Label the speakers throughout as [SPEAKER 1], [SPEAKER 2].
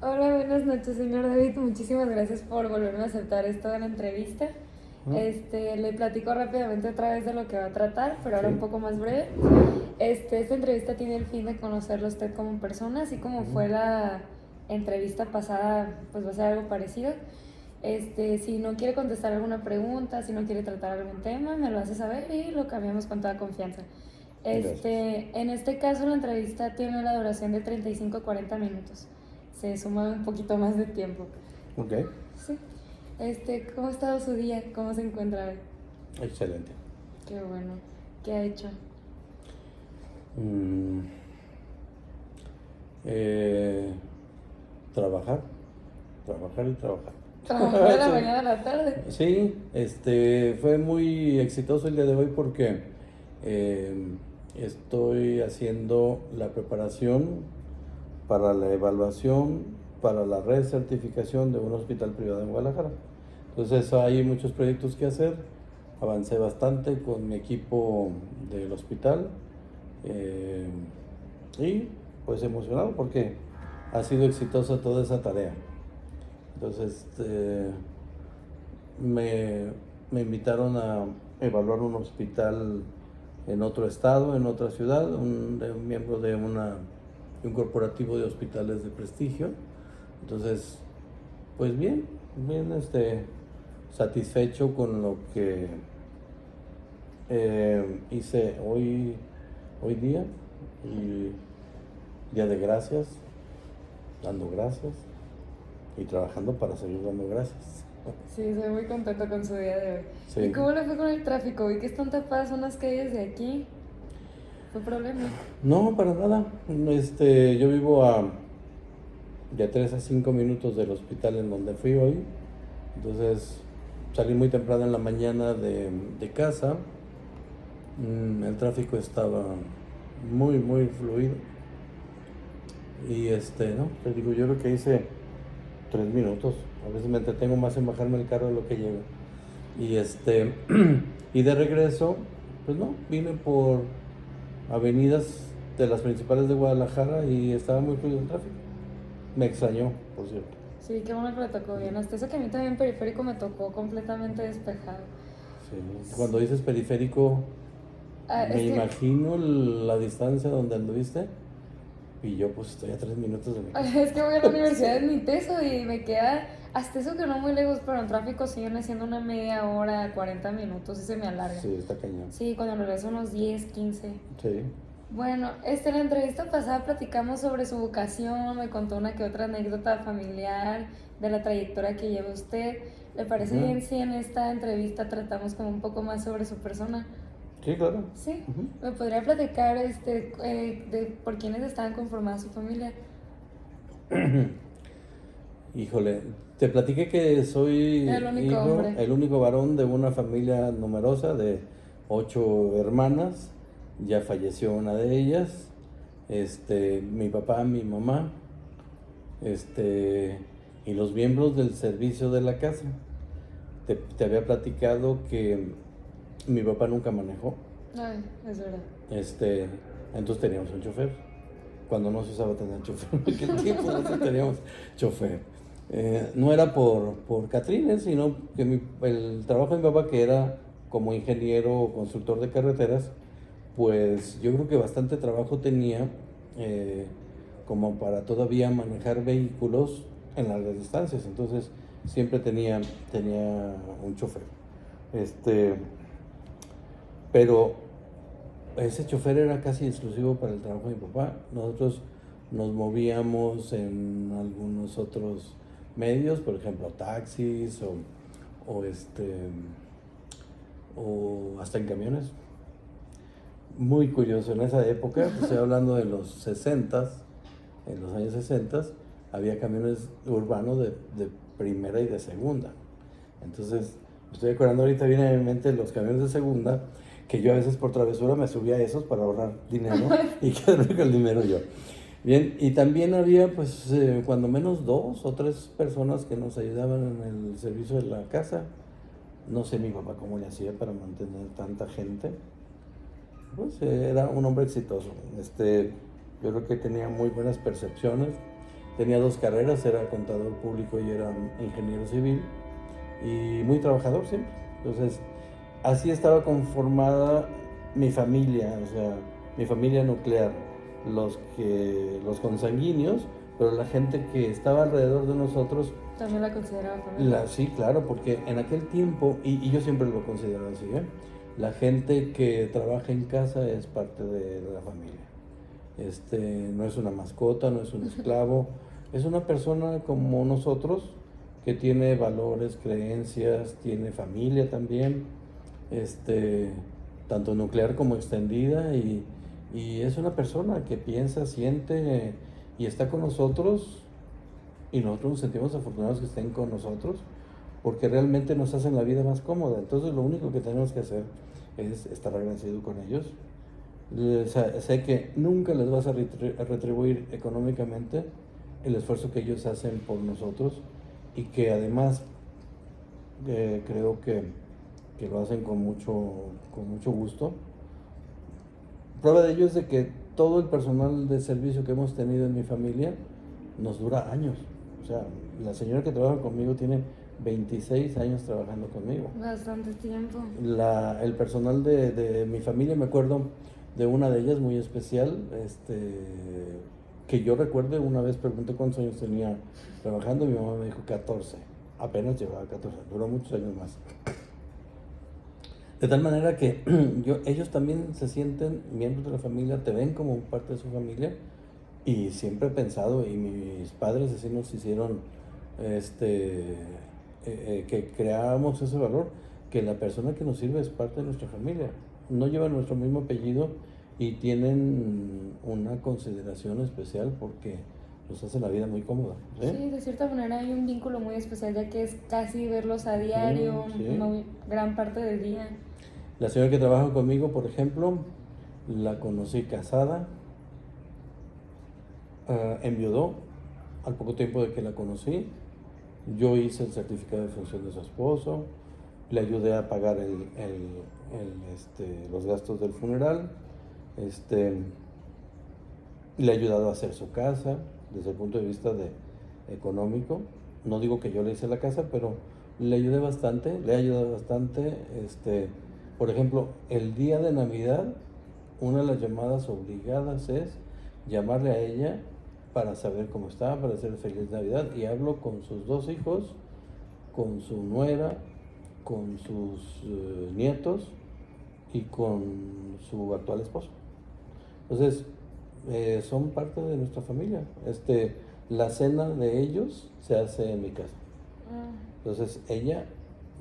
[SPEAKER 1] Hola, buenas noches, señor David. Muchísimas gracias por volverme a aceptar esto de la entrevista.
[SPEAKER 2] ¿No?
[SPEAKER 1] Le platico rápidamente otra vez de lo que va a tratar, pero ahora un
[SPEAKER 2] Sí.
[SPEAKER 1] poco más breve. Esta entrevista tiene el fin de conocerlo a usted como persona, así como fue la entrevista pasada, pues va a ser algo parecido. Si no quiere contestar alguna pregunta, si no quiere tratar algún tema, me lo hace saber y lo cambiamos con toda confianza.
[SPEAKER 2] Gracias.
[SPEAKER 1] En este caso, la entrevista tiene la duración de 35 a 40 minutos. Se suma un poquito más de tiempo.
[SPEAKER 2] Ok,
[SPEAKER 1] Sí. ¿Cómo ha estado su día? ¿Cómo se encuentra hoy?
[SPEAKER 2] excelente.
[SPEAKER 1] Qué bueno. ¿Qué ha hecho?
[SPEAKER 2] Mm, eh, trabajar, trabajar y trabajar.
[SPEAKER 1] ¿Trabajar de la
[SPEAKER 2] Sí.
[SPEAKER 1] mañana a la tarde?
[SPEAKER 2] Sí, fue muy exitoso el día de hoy porque eh, estoy haciendo la preparación para la evaluación, para la recertificación de un hospital privado en Guadalajara. Entonces hay muchos proyectos que hacer. Avancé bastante con mi equipo del hospital eh, y pues emocionado porque ha sido exitosa toda esa tarea. Entonces me invitaron a evaluar un hospital en otro estado, en otra ciudad, de un miembro de un corporativo de hospitales de prestigio. Entonces, pues bien, satisfecho con lo que hice hoy día, y día de gracias, dando gracias y trabajando para seguir dando gracias.
[SPEAKER 1] Sí, estoy muy contenta con su día de hoy. ¿Y
[SPEAKER 2] Sí.
[SPEAKER 1] cómo le fue con el tráfico? Vi que están tapadas unas calles de aquí. ¿Fue problema?
[SPEAKER 2] No, para nada. Yo vivo de 3 a 5 minutos del hospital en donde fui hoy. Entonces salí muy temprano en la mañana de casa. El tráfico estaba muy, muy fluido. Y no, te digo, yo creo que hice 3 minutos. A veces me entretengo más en bajarme el carro de lo que llego. Y y de regreso, pues no, vine por avenidas de las principales de Guadalajara y estaba muy fluido el tráfico. Me extrañó, por cierto.
[SPEAKER 1] Sí, qué bueno que le tocó bien. Hasta eso que a mí también periférico me tocó completamente despejado.
[SPEAKER 2] Sí. Cuando dices periférico, me
[SPEAKER 1] Es que
[SPEAKER 2] imagino la distancia donde anduviste y yo pues estoy a 3 minutos de mi casa.
[SPEAKER 1] Es que voy a la universidad
[SPEAKER 2] Sí.
[SPEAKER 1] en Niteso y me queda hasta eso que no muy lejos, pero en tráfico siguen siendo una media hora, 40 minutos y se me alarga.
[SPEAKER 2] Sí, está cañón.
[SPEAKER 1] Sí, cuando regreso unos 10, 15.
[SPEAKER 2] Sí.
[SPEAKER 1] Bueno, en la entrevista pasada platicamos sobre su vocación, me contó una que otra anécdota familiar de la trayectoria que lleva usted. ¿Le parece
[SPEAKER 2] Ujú.
[SPEAKER 1] bien si en esta entrevista tratamos como un poco más sobre su persona?
[SPEAKER 2] Sí, claro.
[SPEAKER 1] Sí,
[SPEAKER 2] Ujú.
[SPEAKER 1] ¿me podría platicar de por quiénes estaban conformada su familia?
[SPEAKER 2] Híjole, te platiqué que
[SPEAKER 1] El
[SPEAKER 2] soy
[SPEAKER 1] único hombre.
[SPEAKER 2] el único varón de una familia numerosa de 8 hermanas. Ya falleció una de ellas. Mi papá, mi mamá, y los miembros del servicio de la casa. Te había platicado que mi papá nunca manejó.
[SPEAKER 1] Ay, es verdad.
[SPEAKER 2] Este, entonces teníamos un chofer. Cuando no se usaba tener chofer, en aquel tiempo nosotros teníamos chofer. No era por Catrines, sino que el trabajo de mi papá, que era como ingeniero o constructor de carreteras, pues yo creo que bastante trabajo tenía como para todavía manejar vehículos en largas distancias. Entonces siempre tenía un chofer. Pero ese chofer era casi exclusivo para el trabajo de mi papá. Nosotros nos movíamos en algunos otros medios, por ejemplo, taxis o, o hasta en camiones. Muy curioso, en esa época, te estoy hablando de los 60, en los años 60, había camiones urbanos de primera y de segunda. Entonces, me estoy acordando ahorita, viene a mi mente los camiones de segunda, que yo a veces por travesura me subía a esos para ahorrar dinero y quedarme con el dinero yo. Bien, y también había pues cuando menos 2 o 3 personas que nos ayudaban en el servicio de la casa. No sé mi papá cómo le hacía para mantener tanta gente. Pues era un hombre exitoso. Yo creo que tenía muy buenas percepciones tenía 2 carreras, era contador público y era ingeniero civil, y muy trabajador siempre. Entonces, así estaba conformada mi familia, o sea, mi familia nuclear, los consanguíneos, pero la gente que estaba alrededor de nosotros.
[SPEAKER 1] También la consideraba familia.
[SPEAKER 2] Sí, claro, porque en aquel tiempo, y yo siempre lo considero así, la gente que trabaja en casa es parte de la familia. No es una mascota, no es un esclavo, es una persona como nosotros que tiene valores, creencias, tiene familia también, tanto nuclear como extendida, y es una persona que piensa, siente y está con nosotros, y nosotros nos sentimos afortunados que estén con nosotros porque realmente nos hacen la vida más cómoda. Entonces lo único que tenemos que hacer es estar agradecido con ellos. Sé que nunca les vas a retribuir económicamente el esfuerzo que ellos hacen por nosotros, y que además creo que lo hacen con mucho gusto. Prueba de ello es de que todo el personal de servicio que hemos tenido en mi familia nos dura años. O sea, la señora que trabaja conmigo tiene 26 años trabajando conmigo.
[SPEAKER 1] Bastante tiempo.
[SPEAKER 2] El personal de mi familia, me acuerdo de una de ellas muy especial, que yo recuerde, una vez pregunté cuántos años tenía trabajando, y mi mamá me dijo 14, apenas llevaba 14, duró muchos años más. De tal manera que ellos también se sienten miembros de la familia, te ven como parte de su familia, y siempre he pensado, y mis padres así nos hicieron, que creáramos ese valor, que la persona que nos sirve es parte de nuestra familia. No llevan nuestro mismo apellido y tienen una consideración especial porque nos hacen la vida muy cómoda.
[SPEAKER 1] Sí, de cierta manera hay un vínculo muy especial, ya que es casi verlos a diario,
[SPEAKER 2] Sí.
[SPEAKER 1] gran parte del día.
[SPEAKER 2] La señora que trabaja conmigo, por ejemplo, la conocí casada, enviudó al poco tiempo de que la conocí. Yo hice el certificado de función de su esposo, le ayudé a pagar los gastos del funeral, le he ayudado a hacer su casa desde el punto de vista económico. No digo que yo le hice la casa, pero le ayudé bastante, le he ayudado bastante. Por ejemplo, el día de Navidad, una de las llamadas obligadas es llamarle a ella para saber cómo está, para decirle feliz Navidad, y hablo con sus 2 hijos, con su nuera, con sus nietos y con su actual esposo. Entonces, son parte de nuestra familia. La cena de ellos se hace en mi casa. Entonces, ella,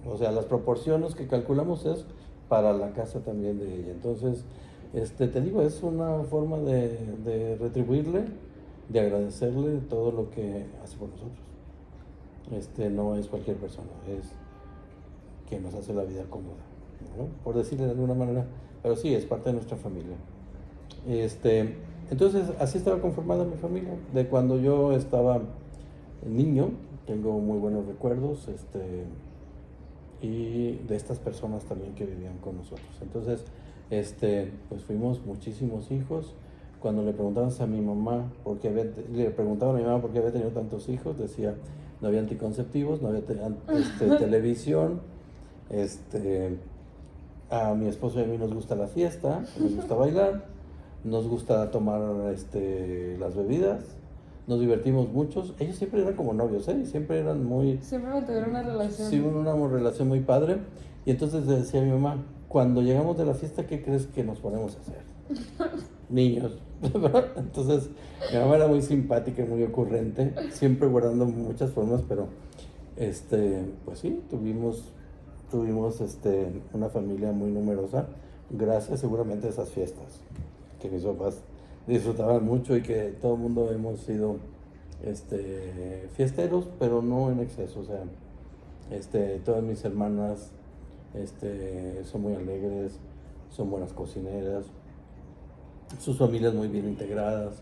[SPEAKER 2] o sea, las proporciones que calculamos es para la casa también de ella. Entonces, te digo, es una forma de retribuirle, de agradecerle todo lo que hace por nosotros. No es cualquier persona, es que nos hace la vida cómoda, ¿no? Por decirle de alguna manera, pero sí, es parte de nuestra familia. Entonces, así estaba conformada mi familia. De cuando yo estaba niño, tengo muy buenos recuerdos, y de estas personas también que vivían con nosotros. Entonces, pues fuimos muchísimos hijos. Cuando le preguntabas a mi mamá le preguntaba a mi mamá por qué había tenido tantos hijos, decía, no había anticonceptivos, no había televisión, a mi esposo y a mí nos gusta la fiesta, nos gusta bailar, nos gusta tomar las bebidas, nos divertimos mucho. Ellos siempre eran como novios, siempre eran
[SPEAKER 1] Siempre mantuvieron una relación.
[SPEAKER 2] Sí, una relación muy padre. Y entonces le decía a mi mamá, cuando llegamos de la fiesta, ¿qué crees que nos ponemos a hacer? Niños. Entonces, mi mamá era muy simpática y muy ocurrente, siempre guardando muchas formas, pero pues sí, tuvimos una familia muy numerosa, gracias seguramente a esas fiestas que mis papás disfrutaban mucho, y que todo el mundo hemos sido fiesteros, pero no en exceso. O sea, todas mis hermanas son muy alegres, son buenas cocineras, sus familias muy bien integradas,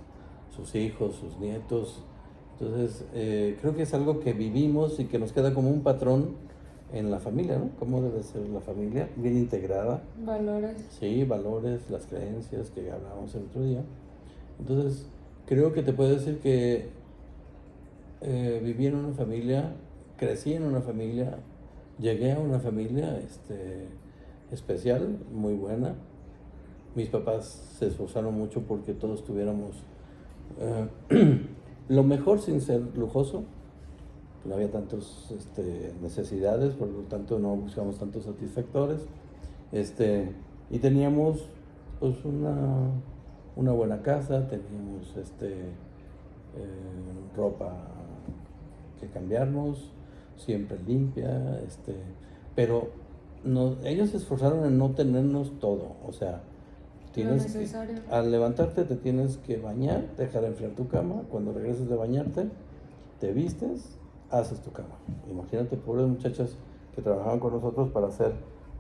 [SPEAKER 2] sus hijos, sus nietos. Entonces, creo que es algo que vivimos y que nos queda como un patrón en la familia, ¿no? ¿Cómo debe ser la familia? Bien integrada.
[SPEAKER 1] Valores.
[SPEAKER 2] Sí, valores, las creencias que hablábamos el otro día. Entonces, creo que te puedo decir que viví en una familia, crecí en una familia, llegué a una familia especial, muy buena. Mis papás se esforzaron mucho porque todos tuviéramos lo mejor sin ser lujoso. No había tantas necesidades, por lo tanto no buscamos tantos satisfactores. Y teníamos pues una buena casa, teníamos ropa que cambiarnos, siempre limpia, pero ellos se esforzaron en no tenernos todo, o sea, al levantarte te tienes que bañar, dejar enfriar tu cama, cuando regreses de bañarte, te vistes, haces tu cama. Imagínate, pobres muchachas que trabajaban con nosotros para hacer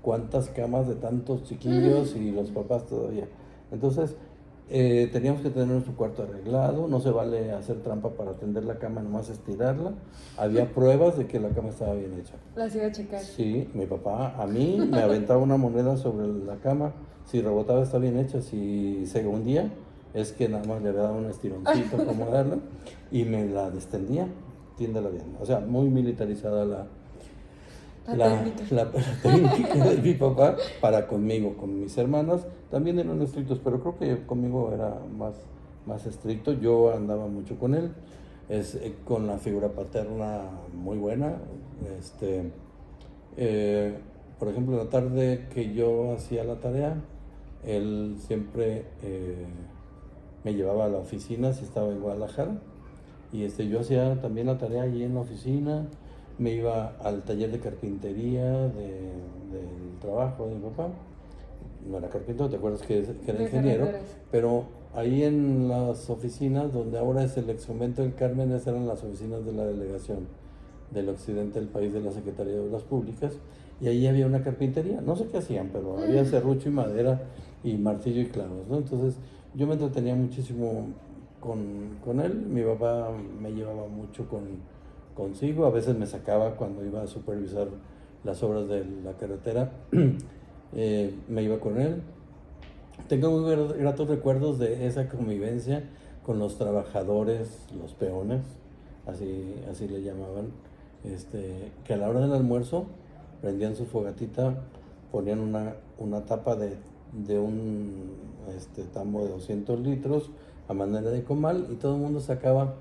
[SPEAKER 2] cuántas camas de tantos chiquillos y los papás todavía. Entonces, teníamos que tener nuestro cuarto arreglado, no se vale hacer trampa para tender la cama, nomás estirarla. Había pruebas de que la cama estaba bien hecha.
[SPEAKER 1] Las iba a checar.
[SPEAKER 2] Sí, mi papá a mí me aventaba una moneda sobre la cama, si rebotaba está bien hecha, si se hundía es que nada más le había dado un estironcito, acomodarla, y me la destendía, tiéndela bien. O sea, muy militarizada la técnica de mi papá para conmigo. Con mis hermanas también eran estrictos, pero creo que conmigo era más estricto. Yo andaba mucho con él, con la figura paterna muy buena. Por ejemplo, en la tarde que yo hacía la tarea, él siempre me llevaba a la oficina si estaba en Guadalajara, y yo hacía también la tarea allí en la oficina. Me iba al taller de carpintería del trabajo de mi papá. No era carpintero, te acuerdas que era ingeniero, pero ahí en las oficinas donde ahora es el exconvento del Carmen, esas eran las oficinas de la delegación del occidente del país de la Secretaría de Obras Públicas, y ahí había una carpintería. No sé qué hacían, pero había serrucho y madera y martillo y clavos, ¿no? Entonces yo me entretenía muchísimo con él. Mi papá me llevaba mucho consigo, a veces me sacaba cuando iba a supervisar las obras de la carretera, me iba con él. Tengo muy gratos recuerdos de esa convivencia con los trabajadores, los peones, así le llamaban, que a la hora del almuerzo prendían su fogatita, ponían una tapa de un tambo de 200 litros a manera de comal, y todo el mundo sacaba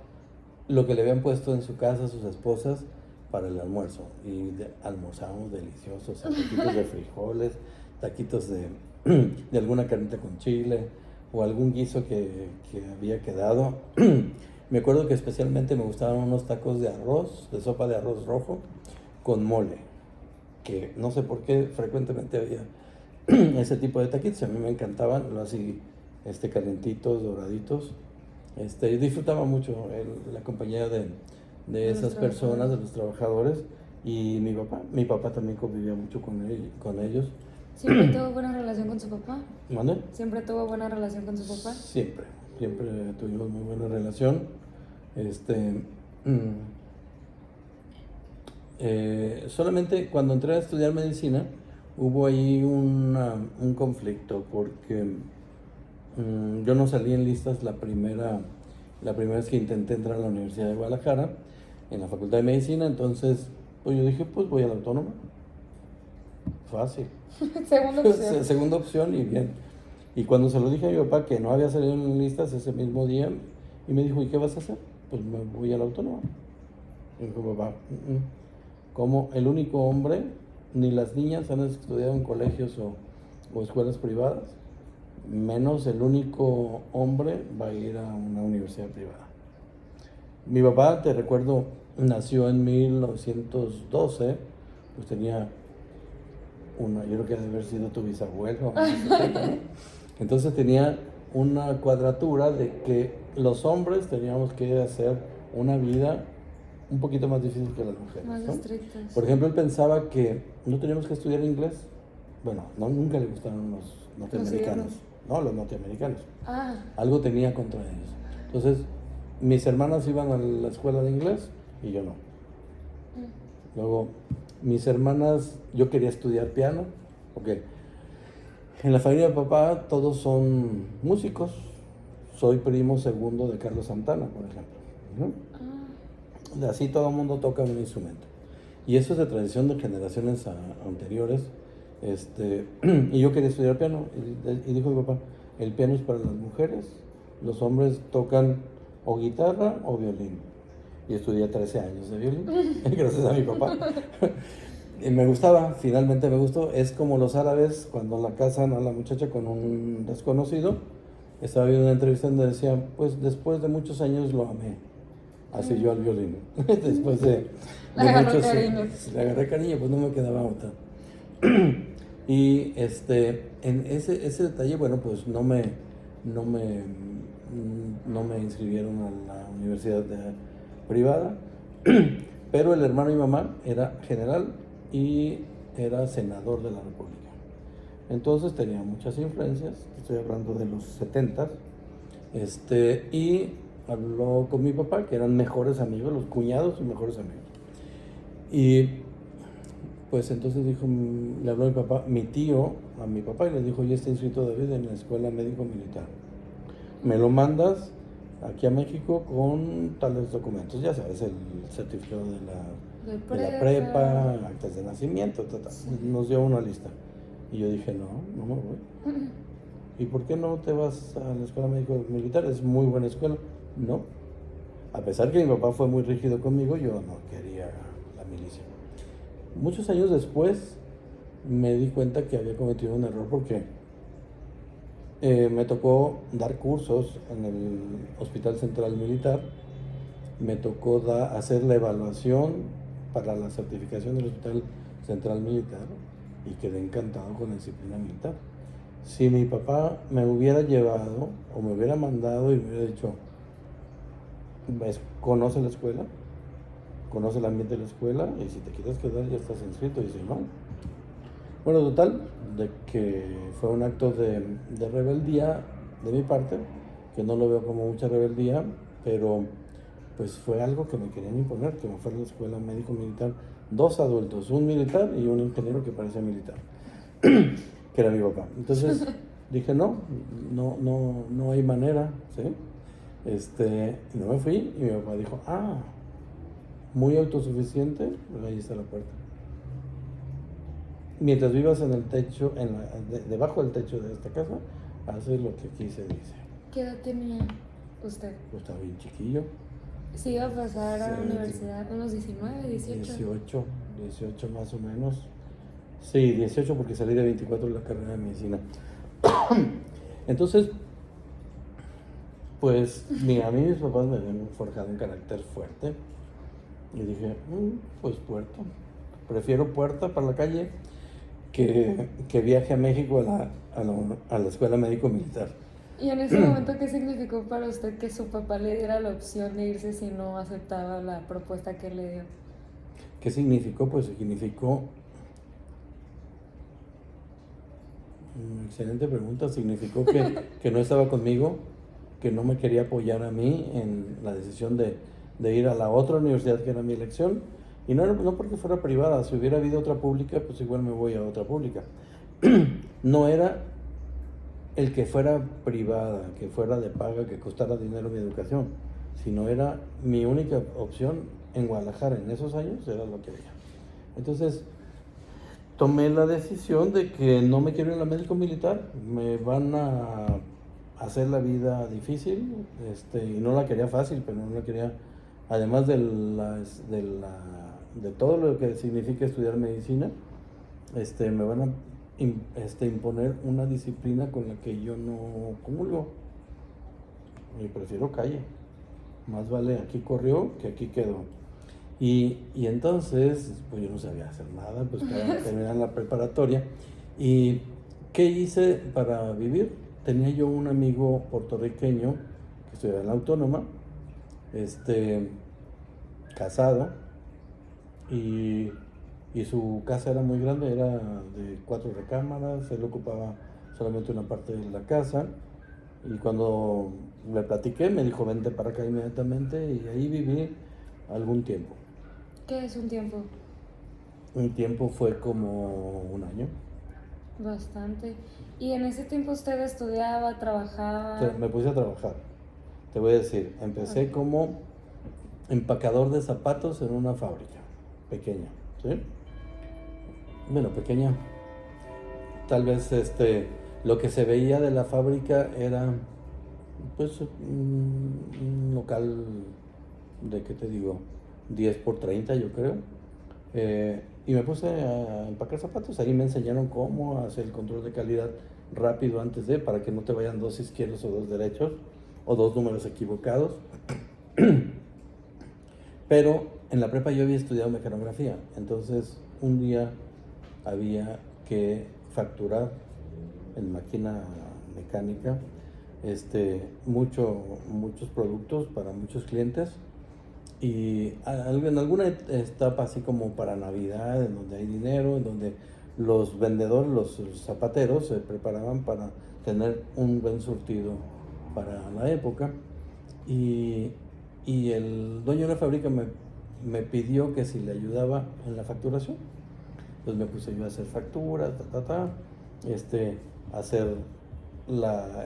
[SPEAKER 2] lo que le habían puesto en su casa sus esposas para el almuerzo, y almorzábamos deliciosos, taquitos de frijoles, taquitos de alguna carnita con chile o algún guiso que había quedado. Me acuerdo que especialmente me gustaban unos tacos de arroz, de sopa de arroz rojo con mole, que no sé por qué frecuentemente había ese tipo de taquitos. A mí me encantaban, así calentitos, doraditos. Yo disfrutaba mucho la compañía de esas personas, de los trabajadores, y mi papá también convivía mucho con ellos.
[SPEAKER 1] ¿Siempre tuvo buena relación con su papá?
[SPEAKER 2] ¿Mande?
[SPEAKER 1] ¿Siempre tuvo buena relación con su papá?
[SPEAKER 2] Siempre tuvimos muy buena relación. Solamente cuando entré a estudiar medicina hubo ahí un conflicto, porque yo no salí en listas la primera vez que intenté entrar a la Universidad de Guadalajara, en la Facultad de Medicina. Entonces pues yo dije, pues voy a la Autónoma, fácil. Segunda opción, y bien. Y cuando se lo dije a mi papá que no había salido en listas ese mismo día, y me dijo, ¿y qué vas a hacer? Pues me voy a la Autónoma. Y dijo, papá, como el único hombre, ni las niñas han estudiado en colegios o escuelas privadas, menos el único hombre va a ir a una universidad privada. Mi papá, te recuerdo, nació en 1912, pues tenía yo creo que debe haber sido tu bisabuelo, ¿no? Entonces tenía una cuadratura de que los hombres teníamos que hacer una vida un poquito más difícil que las mujeres,
[SPEAKER 1] más
[SPEAKER 2] ¿no?
[SPEAKER 1] estrictas.
[SPEAKER 2] Por ejemplo, él pensaba que no teníamos que estudiar inglés. Bueno, nunca le gustaron los norteamericanos. No, los norteamericanos. Algo tenía contra ellos. Entonces, mis hermanas iban a la escuela de inglés y yo no. Luego, mis hermanas, yo quería estudiar piano, porque en la familia de papá todos son músicos. Soy primo segundo de Carlos Santana, por ejemplo, ¿no? así todo el mundo toca un instrumento. Y eso es de tradición de generaciones anteriores. Y yo quería estudiar piano. Y dijo mi papá, el piano es para las mujeres, los hombres tocan o guitarra o violín. Y estudié 13 años de violín, gracias a mi papá. Y me gustaba, finalmente me gustó. Es como los árabes cuando la casan a la muchacha con un desconocido. Estaba viendo una entrevista donde decía, pues después de muchos años lo amé. Así yo al violín. Después de
[SPEAKER 1] Le agarró
[SPEAKER 2] muchos
[SPEAKER 1] cariño.
[SPEAKER 2] le agarré cariño, pues no me quedaba otra. Y en ese detalle, bueno, pues no me inscribieron a la universidad privada, pero el hermano de mi mamá era general y era senador de la República. Entonces tenía muchas influencias, estoy hablando de los 70, y habló con mi papá, que eran mejores amigos, los cuñados y mejores amigos. Y pues entonces dijo, le habló mi tío a mi papá y le dijo, ya está inscrito David en la escuela médico-militar. Me lo mandas aquí a México con tales documentos, ya sabes, el certificado de la prepa, actas de nacimiento, sí. Nos dio una lista. Y yo dije, no me voy. ¿Y por qué no te vas a la escuela médico-militar? Es muy buena escuela. No. A pesar que mi papá fue muy rígido conmigo, yo no quería la milicia. Muchos años después me di cuenta que había cometido un error porque me tocó dar cursos en el Hospital Central Militar, me tocó hacer la evaluación para la certificación del Hospital Central Militar y quedé encantado con la disciplina militar. Si mi papá me hubiera llevado o me hubiera mandado y me hubiera dicho, conoce la escuela, conoce el ambiente de la escuela y si te quieres quedar ya estás inscrito, y si no. Bueno, total, de que fue un acto de rebeldía de mi parte, que no lo veo como mucha rebeldía, pero pues fue algo que me querían imponer, que me fuera a la escuela médico-militar, 2 adultos, un militar y un ingeniero que parecía militar, que era mi papá. Entonces dije, no hay manera, ¿sí? Y no me fui y mi papá dijo, muy autosuficiente, pues ahí está la puerta. Mientras vivas en el techo, debajo del techo de esta casa, haces lo que aquí se dice.
[SPEAKER 1] ¿Qué edad tenía usted?
[SPEAKER 2] Pues estaba bien chiquillo.
[SPEAKER 1] ¿Sí iba a pasar a la universidad? ¿Unos 19, 18?
[SPEAKER 2] 18 más o menos. Sí, 18 porque salí de 24 en la carrera de medicina. Entonces, pues a mí mis papás me habían forjado un carácter fuerte. Y dije, pues puerta. Prefiero puerta para la calle que viaje a México a la escuela médico-militar.
[SPEAKER 1] ¿Y en ese momento qué significó para usted que su papá le diera la opción de irse si no aceptaba la propuesta que él le dio?
[SPEAKER 2] ¿Qué significó? Pues significó... Excelente pregunta. Significó que no estaba conmigo, que no me quería apoyar a mí en la decisión de ir a la otra universidad que era mi elección. Y no porque fuera privada, si hubiera habido otra pública, pues igual me voy a otra pública. No era el que fuera privada, que fuera de paga, que costara dinero mi educación, sino era mi única opción en Guadalajara en esos años, era lo que había. Entonces, tomé la decisión de que no me quiero ir a la médico militar, me van a hacer la vida difícil, y no la quería fácil, pero no la quería, además de todo lo que significa estudiar medicina, me van a imponer una disciplina con la que yo no comulgo. Y prefiero calle. Más vale aquí corrió que aquí quedó. Y entonces, pues yo no sabía hacer nada, pues terminé la preparatoria. ¿Y qué hice para vivir? Tenía yo un amigo puertorriqueño que estudiaba en la Autónoma, casado, y su casa era muy grande, era de 4 recámaras, él ocupaba solamente una parte de la casa, y cuando le platiqué me dijo, vente para acá inmediatamente, y ahí viví algún tiempo.
[SPEAKER 1] ¿Qué es un tiempo?
[SPEAKER 2] Un tiempo fue como un año.
[SPEAKER 1] Bastante. ¿Y en ese tiempo usted estudiaba, trabajaba?
[SPEAKER 2] Me puse a trabajar, te voy a decir, empecé como empacador de zapatos en una fábrica pequeña, ¿sí? Bueno, pequeña. Tal vez lo que se veía de la fábrica era pues un local de, ¿qué te digo? 10 por 30 yo creo. Y me puse a empacar zapatos. Ahí me enseñaron cómo hacer el control de calidad rápido antes de, para que no te vayan dos izquierdos o dos derechos, o dos números equivocados. Pero en la prepa yo había estudiado mecanografía, entonces un día había que facturar en máquina mecánica muchos productos para muchos clientes, y en alguna etapa así como para Navidad, en donde hay dinero, en donde los vendedores, los zapateros se preparaban para tener un buen surtido para la época, y el dueño de la fábrica me pidió que si le ayudaba en la facturación. Entonces me puse yo a hacer facturas, hacer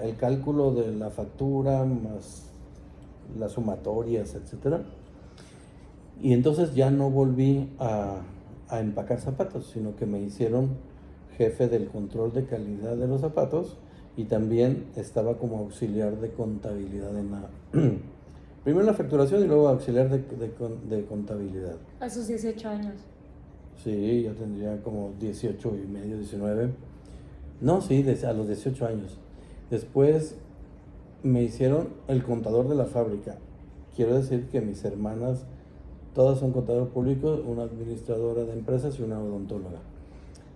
[SPEAKER 2] el cálculo de la factura más las sumatorias, etcétera. Y entonces ya no volví a empacar zapatos, sino que me hicieron jefe del control de calidad de los zapatos, y también estaba como auxiliar de contabilidad en la primero la facturación y luego auxiliar de contabilidad.
[SPEAKER 1] A sus 18 años.
[SPEAKER 2] Sí, yo tendría como 18 y medio, 19. No, sí, a los 18 años. Después me hicieron el contador de la fábrica. Quiero decir que mis hermanas, todas son contador público, una administradora de empresas y una odontóloga.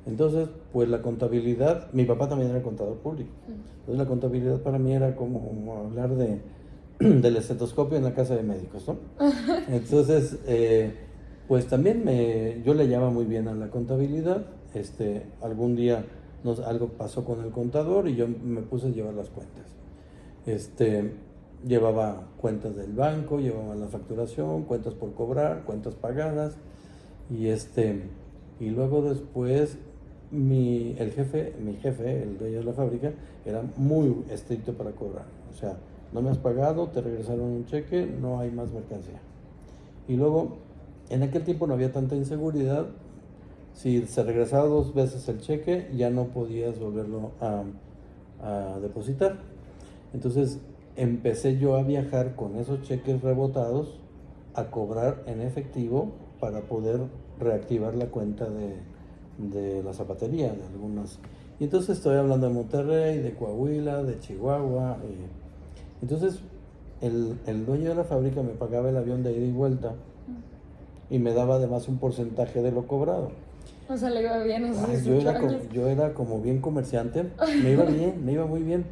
[SPEAKER 2] Entonces, pues la contabilidad, mi papá también era contador público. Entonces la contabilidad para mí era como hablar del estetoscopio en la casa de médicos, ¿no? Entonces, pues también yo le llamo muy bien a la contabilidad. Algún día algo pasó con el contador y yo me puse a llevar las cuentas. Llevaba cuentas del banco, llevaba la facturación, cuentas por cobrar, cuentas pagadas, y luego después mi jefe, el dueño de la fábrica, era muy estricto para cobrar. O sea, no me has pagado, te regresaron un cheque, no hay más mercancía. Y luego, en aquel tiempo no había tanta inseguridad. Si se regresaba 2 veces el cheque, ya no podías volverlo a depositar. Entonces empecé yo a viajar con esos cheques rebotados a cobrar en efectivo para poder reactivar la cuenta de la zapatería, de algunas. Y entonces estoy hablando de Monterrey, de Coahuila, de Chihuahua. Entonces el dueño de la fábrica me pagaba el avión de ida y vuelta y me daba además un porcentaje de lo cobrado.
[SPEAKER 1] O sea, le iba bien a sus 18 años.
[SPEAKER 2] Yo era como bien comerciante, me iba muy bien,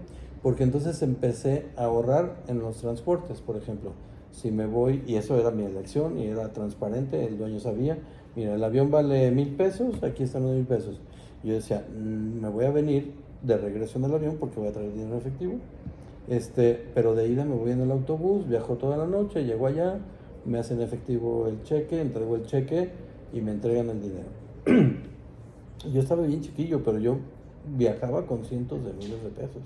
[SPEAKER 2] porque entonces empecé a ahorrar en los transportes, por ejemplo. Si me voy, y eso era mi elección y era transparente, el dueño sabía, mira, el avión vale 1,000 pesos, aquí están los 1,000 pesos. Yo decía, me voy a venir de regreso en el avión porque voy a traer dinero efectivo, pero de ida me voy en el autobús, viajo toda la noche, llego allá, me hacen efectivo el cheque, entrego el cheque y me entregan el dinero. Yo estaba bien chiquillo, pero yo viajaba con cientos de miles de pesos.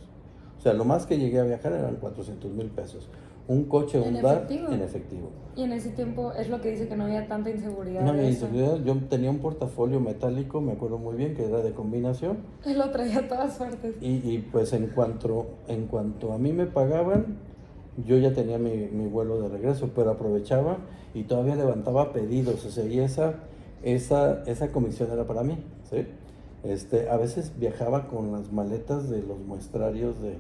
[SPEAKER 2] O sea, lo más que llegué a viajar eran 400,000 pesos. Un coche, un DAR en efectivo.
[SPEAKER 1] Y en ese tiempo es lo que dice que no había tanta inseguridad.
[SPEAKER 2] No había inseguridad. Yo tenía un portafolio metálico, me acuerdo muy bien, que era de combinación.
[SPEAKER 1] Él lo traía a todas partes.
[SPEAKER 2] Y pues en cuanto a mí me pagaban, yo ya tenía mi vuelo de regreso, pero aprovechaba y todavía levantaba pedidos. O sea, y esa comisión era para mí, ¿sí? A veces viajaba con las maletas de los muestrarios de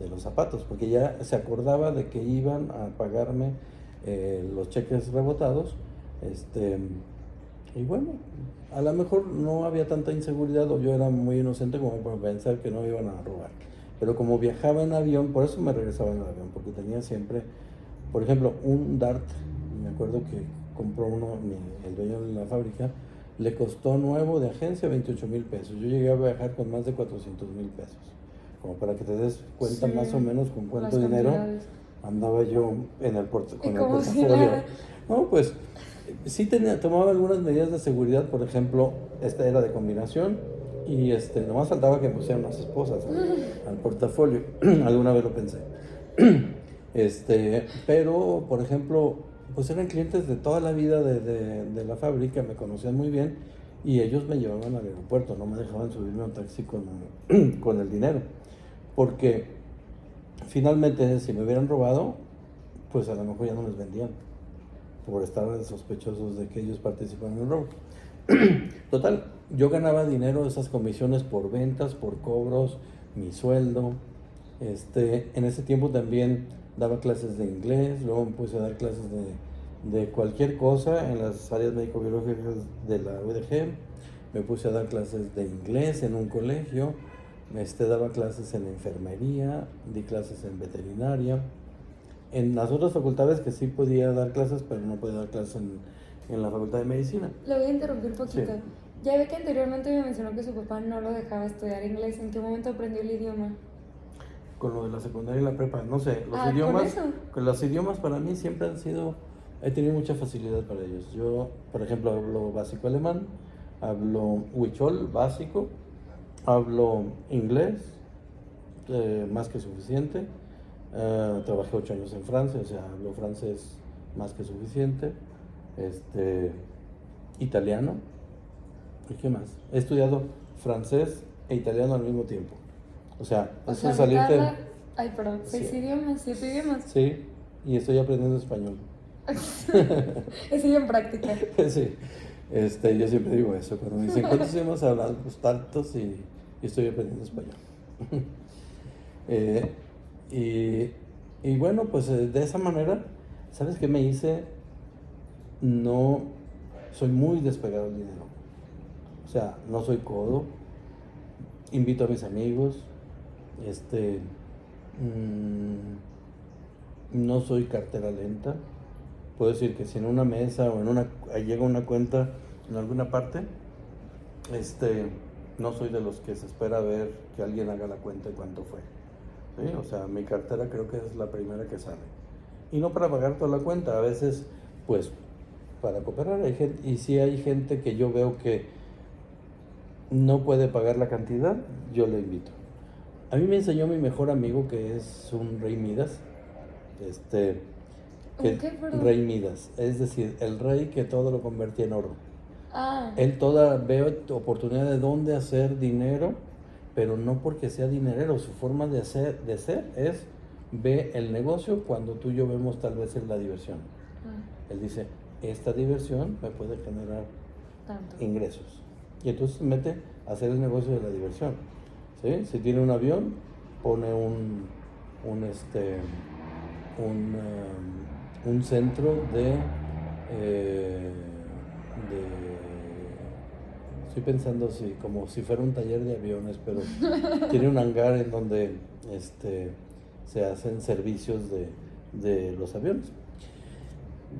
[SPEAKER 2] los zapatos, porque ya se acordaba de que iban a pagarme los cheques rebotados, y bueno, a lo mejor no había tanta inseguridad o yo era muy inocente como para pensar que no iban a robar, pero como viajaba en avión, por eso me regresaba en el avión, porque tenía siempre, por ejemplo, un Dart, me acuerdo que compró el dueño de la fábrica, le costó nuevo de agencia 28,000 pesos. Yo llegué a viajar con más de 400,000 pesos. Como para que te des cuenta más o menos con cuánto dinero andaba yo con el portafolio. No, pues sí tomaba algunas medidas de seguridad. Por ejemplo, esta era de combinación y nomás faltaba que pusieran las esposas al portafolio. Alguna vez lo pensé. Pero, por ejemplo, pues eran clientes de toda la vida de la fábrica, me conocían muy bien y ellos me llevaban al aeropuerto, no me dejaban subirme a un taxi con el dinero, porque finalmente si me hubieran robado, pues a lo mejor ya no les vendían, por estar sospechosos de que ellos participan en el robo. Total, yo ganaba dinero, esas comisiones por ventas, por cobros, mi sueldo. En ese tiempo también daba clases de inglés, luego me puse a dar clases de cualquier cosa en las áreas médico-biológicas de la UDG. Me puse a dar clases de inglés en un colegio, daba clases en enfermería, di clases en veterinaria. En las otras facultades que sí podía dar clases, pero no podía dar clases en la facultad de medicina.
[SPEAKER 1] Lo voy a interrumpir un poquito.
[SPEAKER 2] Sí.
[SPEAKER 1] Ya ve que anteriormente me mencionó que su papá no lo dejaba estudiar inglés. ¿En qué momento aprendió el idioma?
[SPEAKER 2] Con lo de la secundaria y la prepa, no sé,
[SPEAKER 1] ¿con eso?
[SPEAKER 2] con los idiomas para mí siempre han sido, he tenido mucha facilidad para ellos. Yo, por ejemplo, hablo básico alemán, hablo huichol básico, hablo inglés, más que suficiente. Trabajé 8 años en Francia, o sea, hablo francés más que suficiente. Italiano, ¿y qué más? He estudiado francés e italiano al mismo tiempo. O sea, eso es salirte.
[SPEAKER 1] Ay, perdón, 6
[SPEAKER 2] Sí.
[SPEAKER 1] idiomas, 7 idiomas.
[SPEAKER 2] Sí, y estoy aprendiendo español.
[SPEAKER 1] Estoy en práctica.
[SPEAKER 2] Sí, yo siempre digo eso, cuando me dicen, ¿cuántos idiomas hablas? Pues tantos y estoy aprendiendo español. Eh, y bueno, pues de esa manera, ¿sabes qué me hice? No, soy muy despegado del dinero. O sea, no soy codo, invito a mis amigos, no soy cartera lenta. Puedo decir que si en una mesa o llega una cuenta en alguna parte, no soy de los que se espera ver que alguien haga la cuenta de cuánto fue. ¿Sí? O sea, mi cartera creo que es la primera que sale. Y no para pagar toda la cuenta, a veces, pues, para cooperar. Y si hay gente que yo veo que no puede pagar la cantidad, yo le invito. A mí me enseñó mi mejor amigo, que es un rey Midas.
[SPEAKER 1] ¿Qué,
[SPEAKER 2] Rey Midas, es decir, el rey que todo lo convertía en oro.
[SPEAKER 1] Ah.
[SPEAKER 2] Él ve oportunidad de dónde hacer dinero, pero no porque sea dinerero. Su forma de ser es ve el negocio cuando tú y yo vemos tal vez en la diversión. Él dice, esta diversión me puede generar
[SPEAKER 1] tanto
[SPEAKER 2] ingresos. Y entonces se mete a hacer el negocio de la diversión. ¿Sí? Si tiene un avión, pone un centro estoy pensando como si fuera un taller de aviones, pero tiene un hangar en donde se hacen servicios de los aviones,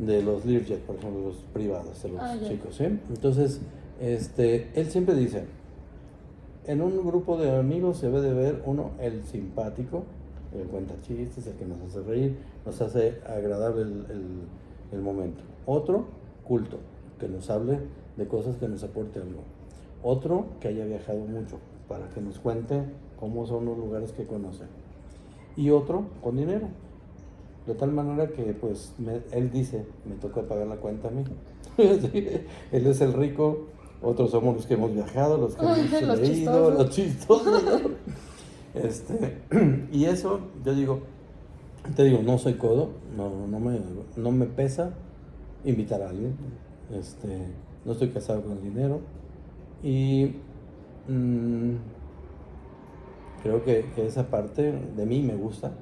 [SPEAKER 2] de los Learjet, por ejemplo, los privados, de los chicos, ¿sí? Entonces, él siempre dice, en un grupo de amigos se debe de ver uno, el simpático, el cuenta chistes, el que nos hace reír, nos hace agradable el momento. Otro, culto, que nos hable de cosas que nos aporte algo. Otro, que haya viajado mucho, para que nos cuente cómo son los lugares que conoce. Y otro, con dinero. De tal manera que, pues, él dice, me toca pagar la cuenta a mí. Él es el rico, otros somos los que hemos viajado, los que hemos leído, los chistosos, ¿no? Y eso, yo digo, no soy codo, no me pesa invitar a alguien, no estoy casado con el dinero y creo que esa parte de mí me gusta,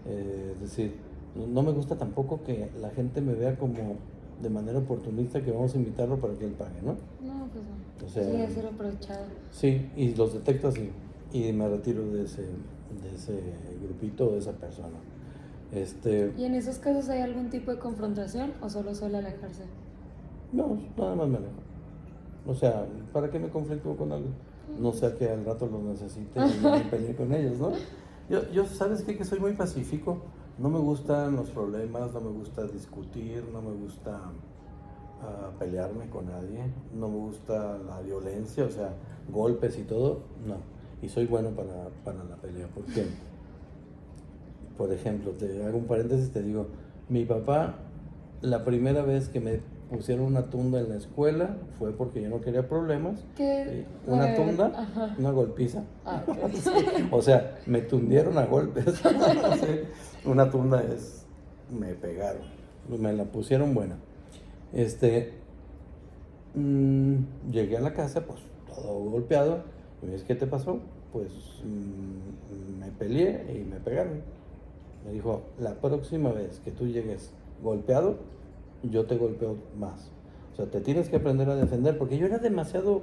[SPEAKER 2] es decir, no me gusta tampoco que la gente me vea como de manera oportunista que vamos a invitarlo para que él pague, ¿no?
[SPEAKER 1] No, pues no.
[SPEAKER 2] O sea,
[SPEAKER 1] sí, es ser aprovechado.
[SPEAKER 2] Sí, y los detecto así. Y me retiro de ese grupito, de esa persona.
[SPEAKER 1] ¿Y en esos casos hay algún tipo de confrontación o solo suele alejarse?
[SPEAKER 2] No, nada más me alejo. O sea, ¿para qué me conflictúo con alguien? No sea que al rato lo necesite y me peleé con ellos, ¿no? Yo ¿sabes qué? Que soy muy pacífico. No me gustan los problemas, no me gusta discutir, no me gusta pelearme con nadie, no me gusta la violencia, o sea, golpes y todo, no. Y soy bueno para la pelea, porque, por ejemplo, te hago un paréntesis, te digo, mi papá la primera vez que me pusieron una tunda en la escuela fue porque yo no quería problemas.
[SPEAKER 1] ¿Qué?
[SPEAKER 2] Una tunda,
[SPEAKER 1] Ajá.
[SPEAKER 2] una golpiza.
[SPEAKER 1] Ah, ok.
[SPEAKER 2] Sí, o sea, me tundieron a golpes. Sí, una tunda es, me pegaron, me la pusieron buena. Llegué a la casa, pues todo golpeado. Y me dice, ¿qué te pasó? Pues me peleé y me pegaron. Me dijo, la próxima vez que tú llegues golpeado, yo te golpeo más. O sea, te tienes que aprender a defender, porque yo era demasiado